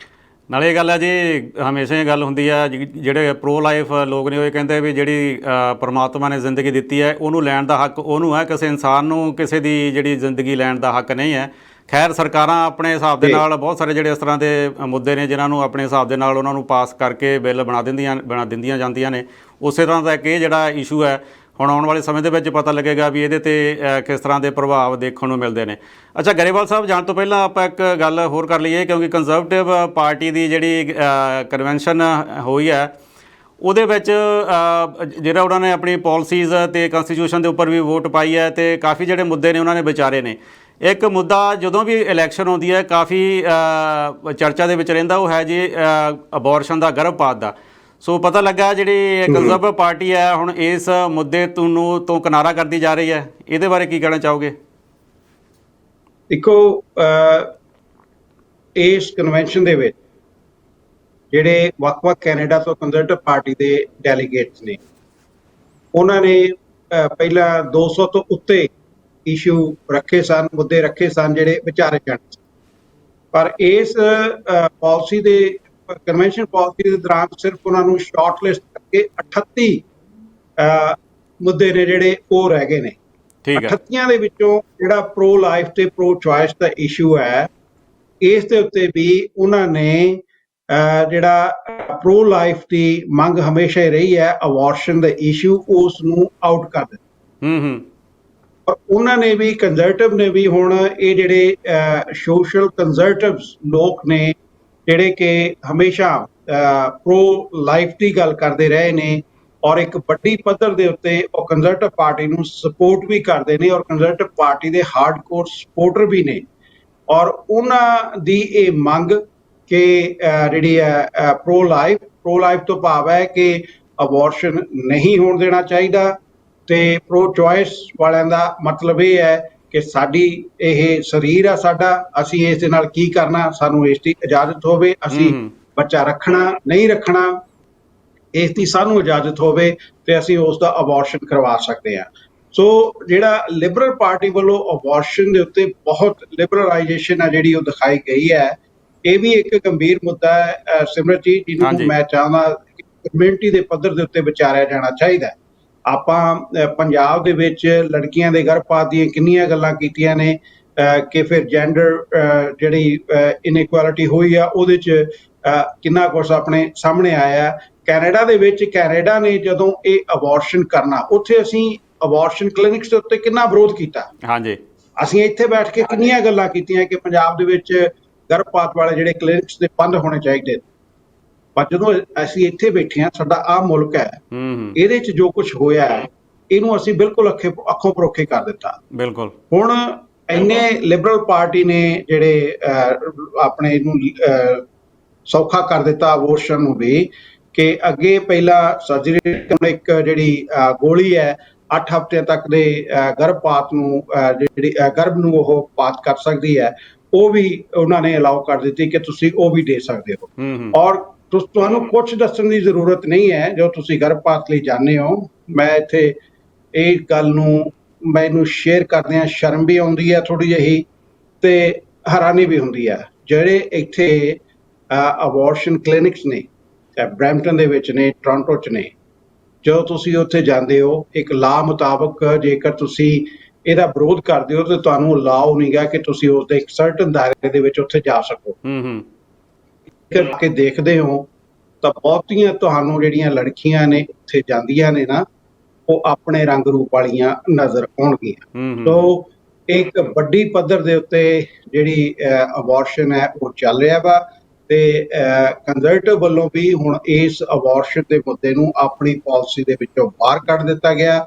ਨਾਲੇ ਇਹ ਗੱਲ ਹੈ ਜੀ, ਹਮੇਸ਼ਾ ਇਹ ਗੱਲ ਹੁੰਦੀ ਹੈ, ਜਿਹੜੇ ਪ੍ਰੋ ਲਾਈਫ ਲੋਕ ਨੇ ਉਹ ਇਹ ਕਹਿੰਦੇ ਵੀ ਜਿਹੜੀ ਪਰਮਾਤਮਾ ਨੇ ਜ਼ਿੰਦਗੀ ਦਿੱਤੀ ਹੈ ਉਹਨੂੰ ਲੈਣ ਦਾ ਹੱਕ ਉਹਨੂੰ ਹੈ, ਕਿਸੇ ਇਨਸਾਨ ਨੂੰ ਕਿਸੇ ਦੀ ਜਿਹੜੀ ਜ਼ਿੰਦਗੀ ਲੈਣ ਦਾ ਹੱਕ ਨਹੀਂ ਹੈ। ਖੈਰ ਸਰਕਾਰਾਂ ਆਪਣੇ ਹਿਸਾਬ ਦੇ ਨਾਲ ਬਹੁਤ ਸਾਰੇ ਜਿਹੜੇ ਇਸ ਤਰ੍ਹਾਂ ਦੇ ਮੁੱਦੇ ਨੇ ਜਿਨ੍ਹਾਂ ਨੂੰ ਆਪਣੇ ਹਿਸਾਬ ਦੇ ਨਾਲ ਉਹਨਾਂ ਨੂੰ ਪਾਸ ਕਰਕੇ ਬਿੱਲ ਬਣਾ ਦਿੰਦੀਆਂ ਜਾਂਦੀਆਂ ਨੇ। ਉਸੇ ਤਰ੍ਹਾਂ ਦਾ ਇੱਕ ਇਹ ਜਿਹੜਾ ਇਸ਼ੂ ਹੈ ਹੁਣ ਆਉਣ ਵਾਲੇ ਸਮੇਂ ਦੇ ਵਿੱਚ ਪਤਾ ਲੱਗੇਗਾ ਵੀ ਇਹਦੇ ਤੇ ਕਿਸ ਤਰ੍ਹਾਂ ਦੇ ਪ੍ਰਭਾਵ ਦੇਖਣ ਨੂੰ ਮਿਲਦੇ ਨੇ। ਅੱਛਾ ਗਰੇਵਾਲ ਸਾਹਿਬ, ਜਾਣ ਤੋਂ ਪਹਿਲਾਂ ਆਪਾਂ ਇੱਕ ਗੱਲ ਹੋਰ ਕਰ ਲਈਏ, ਕਿਉਂਕਿ ਕੰਜ਼ਰਵੇਟਿਵ ਪਾਰਟੀ ਦੀ ਜਿਹੜੀ ਕਨਵੈਨਸ਼ਨ ਹੋਈ ਹੈ ਉਹਦੇ ਵਿੱਚ ਜਿਹੜਾ ਉਹਨਾਂ ਨੇ ਆਪਣੀ ਪੋਲਿਸੀਜ਼ ਅਤੇ ਕੰਸਟੀਟਿਊਸ਼ਨ ਦੇ ਉੱਪਰ ਵੀ ਵੋਟ ਪਾਈ ਹੈ, ਅਤੇ ਕਾਫੀ ਜਿਹੜੇ ਮੁੱਦੇ ਨੇ ਉਹਨਾਂ ਨੇ ਵਿਚਾਰੇ ਨੇ। ਇੱਕ ਮੁੱਦਾ ਜਦੋਂ ਵੀ ਇਲੈਕਸ਼ਨ ਆਉਂਦੀ ਹੈ ਕਾਫੀ ਚਰਚਾ ਦੇ ਵਿੱਚ ਰਹਿੰਦਾ, ਉਹ ਹੈ ਜੀ ਅਬੋਰਸ਼ਨ ਦਾ, ਗਰਭਪਾਤ ਦਾ। ਸੋ ਪਤਾ ਲੱਗਾ ਜਿਹੜੀ ਕੰਜ਼ਰਵੇਟਿਵ ਪਾਰਟੀ ਹੈ ਹੁਣ ਇਸ ਮੁੱਦੇ ਤੋਂ ਕਿਨਾਰਾ ਕਰਦੀ ਜਾ ਰਹੀ ਹੈ, ਇਹਦੇ ਬਾਰੇ ਕੀ ਕਹਿਣਾ ਚਾਹੋਗੇ? ਦੇਖੋ, ਇਸ ਕਨਵੈਨਸ਼ਨ ਦੇ ਵਿੱਚ ਜਿਹੜੇ ਵੱਖ-ਵੱਖ ਕੈਨੇਡਾ ਤੋਂ ਕੰਜ਼ਰਵੇਟਿਵ ਪਾਰਟੀ ਦੇ ਡੈਲੀਗੇਟਸ ਨੇ, ਉਹਨਾਂ ਨੇ ਪਹਿਲਾਂ 200 ਤੋਂ ਉੱਤੇ ਇਸ਼ੂ ਰੱਖੇ ਸਨ, ਮੁੱਦੇ ਰੱਖੇ ਸਨ ਜਿਹੜੇ ਵਿਚਾਰੇ ਜਾਣੇ। ਪਰ ਇਸ ਪਾਲਿਸੀ ਦੇ ਕਨਵੈਨਸ਼ਨ ਪਾਲਿਸੀ ਦੇ ਦੌਰਾਨ ਸਿਰਫ ਉਹਨਾਂ ਨੂੰ ਸ਼ਾਰਟ ਲਿਸਟ ਕਰਕੇ 38 ਮੁੱਦੇ ਨੇ ਜਿਹੜੇ ਉਹ ਰਹਿ ਗਏ ਨੇ। 38 ਦੇ ਵਿੱਚੋਂ ਜਿਹੜਾ ਪ੍ਰੋ ਲਾਈਫ ਤੇ ਪ੍ਰੋ ਚੁਆਇਸ ਦਾ ਇਸ਼ੂ ਹੈ, ਇਸ ਦੇ ਉੱਤੇ ਵੀ ਉਹਨਾਂ ਨੇ ਜਿਹੜਾ ਪ੍ਰੋ ਲਾਈਫ ਦੀ ਮੰਗ ਹਮੇਸ਼ਾ ਹੀ ਰਹੀ ਹੈ, ਅਬੋਰਸ਼ਨ ਦਾ ਇਸ਼ੂ, ਉਸ ਨੂੰ ਆਊਟ ਕਰ ਦਿੱਤਾ। ਔਰ ਉਹਨਾਂ ਨੇ ਵੀ, ਕੰਜ਼ਰਵੇਟਿਵ ਨੇ ਵੀ ਹੁਣ ਇਹ ਜਿਹੜੇ ਸੋਸ਼ਲ ਕੰਜ਼ਰਵੇਟਿਵਸ ਲੋਕ ਨੇ ਜਿਹੜੇ ਕਿ ਹਮੇਸ਼ਾ ਪ੍ਰੋ ਲਾਈਫ ਦੀ ਗੱਲ ਕਰਦੇ ਰਹੇ ਨੇ, ਔਰ ਇੱਕ ਵੱਡੀ ਪੱਧਰ ਦੇ ਉੱਤੇ ਉਹ ਕੰਜ਼ਰਵੇਟਿਵ ਪਾਰਟੀ ਨੂੰ ਸਪੋਰਟ ਵੀ ਕਰਦੇ ਨੇ, ਔਰ ਕੰਜ਼ਰਵੇਟਿਵ ਪਾਰਟੀ ਦੇ ਹਾਰਡਕੋਰ ਸਪੋਰਟਰ ਵੀ ਨੇ। ਔਰ ਉਹਨਾਂ ਦੀ ਇਹ ਮੰਗ ਕਿ ਜਿਹੜੀ ਹੈ ਪ੍ਰੋ ਲਾਈਫ ਤੋਂ ਭਾਵ ਹੈ ਕਿ ਅਬੋਰਸ਼ਨ ਨਹੀਂ ਹੋਣ ਦੇਣਾ ਚਾਹੀਦਾ, ਤੇ ਪ੍ਰੋ ਚੁਆਇਸ ਵਾਲਿਆਂ ਦਾ ਮਤਲਬ ਇਹ ਹੈ ਕਿ ਸਾਡੀ ਇਹ ਸਰੀਰ ਆ ਸਾਡਾ, ਅਸੀਂ ਇਸ ਦੇ ਨਾਲ ਕੀ ਕਰਨਾ, ਸਾਨੂੰ ਇਸ ਦੀ ਇਜਾਜ਼ਤ ਹੋਵੇ, ਅਸੀਂ ਬੱਚਾ ਰੱਖਣਾ ਨਹੀਂ ਰੱਖਣਾ ਇਸ ਦੀ ਸਾਨੂੰ ਇਜਾਜ਼ਤ ਹੋਵੇ, ਤੇ ਅਸੀਂ ਉਸ ਦਾ ਅਬੋਰਸ਼ਨ ਕਰਵਾ ਸਕਦੇ ਹਾਂ। ਸੋ ਜਿਹੜਾ ਲਿਬਰਲ ਪਾਰਟੀ ਵੱਲੋਂ ਅਬੋਰਸ਼ਨ ਦੇ ਉੱਤੇ ਬਹੁਤ ਲਿਬਰਲਾਈਜੇਸ਼ਨ ਹੈ ਜਿਹੜੀ ਉਹ ਦਿਖਾਈ ਗਈ ਹੈ, ਇਹ ਵੀ ਇੱਕ ਗੰਭੀਰ ਮੁੱਦਾ ਹੈ ਸਿਮਰਤ ਜੀ, ਜਿਹਨੂੰ ਮੈਂ ਚਾਹੁੰਦਾ ਕਮਿਊਨਿਟੀ ਦੇ ਪੱਧਰ ਦੇ ਉੱਤੇ ਵਿਚਾਰਿਆ ਜਾਣਾ ਚਾਹੀਦਾ। ਆਪਾਂ ਪੰਜਾਬ ਦੇ ਵਿੱਚ ਲੜਕੀਆਂ ਦੇ ਗਰਭਪਾਤ ਦੀਆਂ ਕਿੰਨੀਆਂ ਗੱਲਾਂ ਕੀਤੀਆਂ ਨੇ ਕਿ ਫਿਰ ਜੈਂਡਰ ਜਿਹੜੀ ਇਨਇਕੁਐਲਿਟੀ ਹੋਈ ਆ ਉਹਦੇ 'ਚ ਕਿੰਨਾ ਕੁਛ ਆਪਣੇ ਸਾਹਮਣੇ ਆਇਆ। ਕੈਨੇਡਾ ਦੇ ਵਿੱਚ, ਕੈਨੇਡਾ ਨੇ ਜਦੋਂ ਇਹ ਅਬੋਰਸ਼ਨ ਕਰਨਾ, ਉੱਥੇ ਅਸੀਂ ਅਬੋਰਸ਼ਨ ਕਲੀਨਿਕਸ ਦੇ ਉੱਤੇ ਕਿੰਨਾ ਵਿਰੋਧ ਕੀਤਾ। ਹਾਂਜੀ, ਅਸੀਂ ਇੱਥੇ ਬੈਠ ਕੇ ਕਿੰਨੀਆਂ ਗੱਲਾਂ ਕੀਤੀਆਂ ਕਿ ਪੰਜਾਬ ਦੇ ਵਿੱਚ ਗਰਭਪਾਤ ਵਾਲੇ ਜਿਹੜੇ ਕਲੀਨਿਕਸ ਦੇ ਬੰਦ ਹੋਣੇ ਚਾਹੀਦੇ। ਪਰ ਜਦੋਂ ਅਸੀਂ ਇੱਥੇ ਬੈਠੇ ਹਾਂ, ਸਾਡਾ ਆਹ ਮੁਲਕ ਹੈ, ਇਹਦੇ 'ਚ ਜੋ ਕੁਝ ਹੋਇਆ ਹੈ ਇਹਨੂੰ ਅਸੀਂ ਬਿਲਕੁਲ ਅੱਖੋਂ ਪਰੋਖੇ ਕਰ ਦਿੱਤਾ। ਬਿਲਕੁਲ। ਹੁਣ ਇੰਨੇ ਲਿਬਰਲ ਪਾਰਟੀ ਨੇ ਜਿਹੜੇ ਆਪਣੇ ਇਹਨੂੰ ਸੌਖਾ ਕਰ ਦਿੱਤਾ ਅਬੋਰਸ਼ਨ ਨੂੰ ਵੀ, ਕਿ ਅੱਗੇ ਪਹਿਲਾਂ ਸਰਜਰੀ ਇੱਕ ਜਿਹੜੀ ਗੋਲੀ ਹੈ 8 ਹਫ਼ਤਿਆਂ ਤੱਕ ਦੇ ਗਰਭਪਾਤ ਨੂੰ ਜਿਹੜੀ ਗਰਭ ਨੂੰ ਉਹ ਪਾਤ ਕਰ ਸਕਦੀ ਹੈ, ਉਹ ਵੀ ਉਹਨਾਂ ਨੇ ਅਲਾਉ ਕਰ ਦਿੱਤੀ ਕਿ ਤੁਸੀਂ ਉਹ ਵੀ ਦੇ ਸਕਦੇ ਹੋ। ਔਰ ਤੁਹਾਨੂੰ ਕੁਝ ਦੱਸਣ ਦੀ ਜ਼ਰੂਰਤ ਨਹੀਂ ਹੈ ਜੋ ਤੁਸੀਂ ਗਰਭਪਾਤ ਲਈ ਜਾਣਦੇ ਹੋ। ਮੈਂ ਇੱਥੇ ਇਹ ਗੱਲ ਨੂੰ ਮੈਨੂੰ ਸ਼ੇਅਰ ਕਰਦਿਆਂ ਸ਼ਰਮ ਵੀ ਆਉਂਦੀ ਹੈ ਥੋੜ੍ਹੀ ਜਿਹੀ, ਤੇ ਹੈਰਾਨੀ ਵੀ ਹੁੰਦੀ ਹੈ। ਜਿਹੜੇ ਇੱਥੇ ਅਬੋਰਸ਼ਨ ਕਲੀਨਿਕਸ ਨੇ, ਬਰੈਂਪਟਨ ਦੇ ਵਿੱਚ ਨੇ, ਟੋਰਾਂਟੋ 'ਚ ਨੇ, ਜਦੋਂ ਤੁਸੀਂ ਉੱਥੇ ਜਾਂਦੇ ਹੋ, ਇੱਕ ਲਾ ਮੁਤਾਬਕ ਜੇਕਰ ਤੁਸੀਂ ਇਹਦਾ ਵਿਰੋਧ ਕਰਦੇ ਹੋ ਤੇ ਤੁਹਾਨੂੰ ਅਲਾਉ ਨਹੀਂ ਗਾ ਕਿ ਤੁਸੀਂ ਉਸ ਦੇ ਇੱਕ ਸਰਟਨ ਦਾਇਰੇ ਦੇ ਵਿੱਚ ਉੱਥੇ ਜਾ ਸਕੋ। ਕੇ ਦੇਖਦੇ ਹੋ ਤਾਂ ਬਹੁਤੀਆਂ ਤੁਹਾਨੂੰ ਜਿਹੜੀਆਂ ਲੜਕੀਆਂ ਨੇ ਉੱਥੇ ਜਾਂਦੀਆਂ ਨੇ ਨਾ, ਉਹ ਆਪਣੇ ਰੰਗ ਰੂਪ ਵਾਲੀਆਂ ਨਜ਼ਰ ਆਉਣਗੀਆਂ। ਸੋ ਇੱਕ ਵੱਡੀ ਪੱਧਰ ਦੇ ਉੱਤੇ ਜਿਹੜੀ ਅਬੋਰਸ਼ਨ ਹੈ ਉਹ ਚੱਲ ਰਿਹਾ ਵਾ, ਤੇ ਕੰਜ਼ਰਵੇਟਿਵ ਵੱਲੋਂ ਵੀ ਹੁਣ ਇਸ ਅਬੋਰਸ਼ਨ ਦੇ ਮੁੱਦੇ ਨੂੰ ਆਪਣੀ ਪਾਲਿਸੀ ਦੇ ਵਿੱਚੋਂ ਬਾਹਰ ਕੱਢ ਦਿੱਤਾ ਗਿਆ।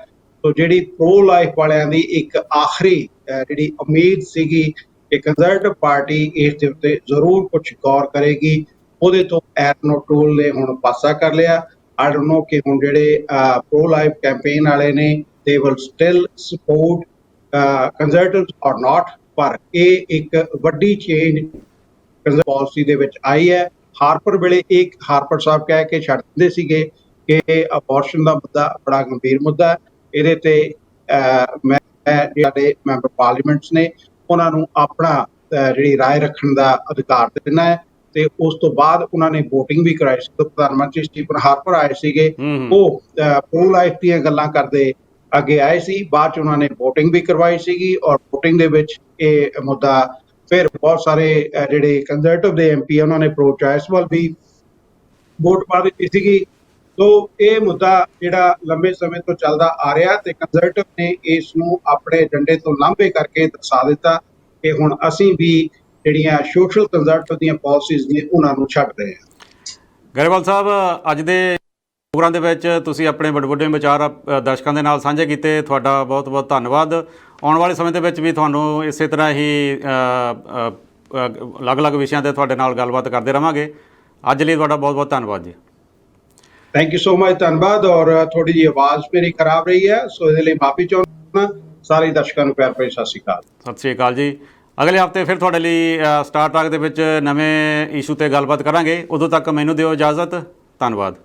ਸੋ ਜਿਹੜੀ ਪ੍ਰੋ ਲਾਈਫ ਵਾਲਿਆਂ ਦੀ ਇੱਕ ਆਖਰੀ ਜਿਹੜੀ ਉਮੀਦ ਸੀਗੀ ਕਿ ਕੰਜ਼ਰਵੇਟਿਵ ਪਾਰਟੀ ਇਸ ਦੇ ਉੱਤੇ ਜ਼ਰੂਰ ਕੁਝ ਗੌਰ ਕਰੇਗੀ, ਉਹਦੇ ਤੋਂ ਐਰਨ ਓਟੂਲ ਨੇ ਹੁਣ ਪਾਸਾ ਕਰ ਲਿਆ। ਆਈ ਡੋਨਟ ਨੋ ਕਿ ਹੁਣ ਜਿਹੜੇ ਪ੍ਰੋ ਲਾਈਫ ਕੈਂਪੇਨ ਵਾਲੇ ਨੇ they will still support Conservatives ਔਰ ਨਾਟ, ਪਰ ਇਹ ਇੱਕ ਵੱਡੀ ਚੇਂਜ ਪਾਲਿਸੀ ਦੇ ਵਿੱਚ ਆਈ ਹੈ। ਹਾਰਪਰ ਵੇਲੇ ਹਾਰਪਰ ਸਾਹਿਬ ਕਹਿ ਕੇ ਛੱਡ ਦਿੰਦੇ ਸੀਗੇ ਕਿ ਅਬੋਰਸ਼ਨ ਦਾ ਮੁੱਦਾ ਬੜਾ ਗੰਭੀਰ ਮੁੱਦਾ ਹੈ, ਇਹਦੇ ਤੇ ਮੈਂ ਜਿਹੜੇ ਮੈਂਬਰ ਪਾਰਲੀਮੈਂਟਸ ਨੇ ਉਹਨਾਂ ਨੂੰ ਆਪਣਾ ਜਿਹੜੀ ਰਾਏ ਰੱਖਣ ਦਾ ਅਧਿਕਾਰ ਦੇਣਾ ਹੈ। ਤੇ ਉਸ ਤੋਂ ਬਾਅਦ ਉਹਨਾਂ ਨੇ VOTING ਵੀ ਕਰਾਈ ਸੀ। ਪ੍ਰਧਾਨ ਮੰਤਰੀ ਸਟੀਫਨ ਹਾਰਪਰ ਆਏ ਸੀਗੇ, ਉਹ ਪ੍ਰੋ ਲਾਈਫ ਦੀਆਂ ਗੱਲਾਂ ਕਰਦੇ ਅੱਗੇ ਆਏ ਸੀ। ਬਾਅਦ 'ਚ ਉਹਨਾਂ ਨੇ VOTING ਵੀ ਕਰਵਾਈ ਸੀਗੀ, ਔਰ VOTING ਦੇ ਵਿੱਚ ਇਹ ਮੁੱਦਾ ਫਿਰ ਬਹੁਤ ਸਾਰੇ ਜਿਹੜੇ ਕੰਜ਼ਰਵੇਟਿਵ ਦੇ MP ਉਹਨਾਂ ਨੇ ਪ੍ਰੋ ਚੁਆਇਸ ਵੱਲ ਵੀ ਵੋਟ ਪਾ ਦਿੱਤੀ ਸੀਗੀ। ਸੋ ਇਹ ਮੁੱਦਾ ਜਿਹੜਾ ਲੰਬੇ ਸਮੇਂ ਤੋਂ ਚੱਲਦਾ ਆ ਰਿਹਾ ਤੇ ਕੰਜ਼ਰਵੇਟਿਵ ਨੇ ਇਸ ਨੂੰ ਆਪਣੇ ਏਜੰਡੇ ਤੋਂ ਲਾਂਭੇ ਕਰਕੇ ਦਰਸਾ ਦਿੱਤਾ ਕਿ ਹੁਣ ਅਸੀਂ ਵੀ ਜਿਹੜੀਆਂ ਸੋਸ਼ਲ ਕੰਜ਼ਰਵੇਟਿਵ ਦੀਆਂ ਪਾਲਿਸੀਜ਼ ਨੇ ਉਹਨਾਂ ਨੂੰ ਛੱਡ ਰਹੇ ਹਾਂ। ਗਰੇਵਾਲ ਸਾਹਿਬ, ਅੱਜ ਦੇ ਪ੍ਰੋਗਰਾਮ ਦੇ ਵਿੱਚ ਤੁਸੀਂ ਆਪਣੇ ਵੱਡੇ ਵਿਚਾਰ ਦਰਸ਼ਕਾਂ ਦੇ ਨਾਲ ਸਾਂਝੇ ਕੀਤੇ, ਤੁਹਾਡਾ ਬਹੁਤ ਬਹੁਤ ਧੰਨਵਾਦ। ਆਉਣ ਵਾਲੇ ਸਮੇਂ ਦੇ ਵਿੱਚ ਵੀ ਤੁਹਾਨੂੰ ਇਸੇ ਤਰ੍ਹਾਂ ਹੀ ਅਲੱਗ-ਅਲੱਗ ਵਿਸ਼ਿਆਂ 'ਤੇ ਤੁਹਾਡੇ ਨਾਲ ਗੱਲਬਾਤ ਕਰਦੇ ਰਹਾਂਗੇ। ਅੱਜ ਲਈ ਤੁਹਾਡਾ ਬਹੁਤ ਬਹੁਤ ਧੰਨਵਾਦ ਜੀ। ਥੈਂਕ ਯੂ ਸੋ ਮਚ, ਧੰਨਵਾਦ। ਔਰ ਥੋੜੀ ਜਿਹੀ ਆਵਾਜ਼ ਮੇਰੀ ਖਰਾਬ ਰਹੀ ਹੈ, ਸੋ ਇਹਦੇ ਲਈ ਮਾਫੀ ਚਾਹੁੰਦਾ। ਸਾਰੇ ਦਰਸ਼ਕਾਂ ਨੂੰ ਪਿਆਰ ਭਰੀ ਸਤਿ ਸ਼੍ਰੀ ਅਕਾਲ। ਸਤਿ ਸ਼੍ਰੀ ਅਕਾਲ ਜੀ। ਅਗਲੇ ਹਫਤੇ ਫਿਰ ਤੁਹਾਡੇ ਲਈ ਸਟਾਰ ਟਾਕ ਦੇ ਵਿੱਚ ਨਵੇਂ ਇਸ਼ੂ 'ਤੇ ਗੱਲਬਾਤ ਕਰਾਂਗੇ। ਉਦੋਂ ਤੱਕ ਮੈਨੂੰ ਦਿਓ ਇਜਾਜ਼ਤ। ਧੰਨਵਾਦ।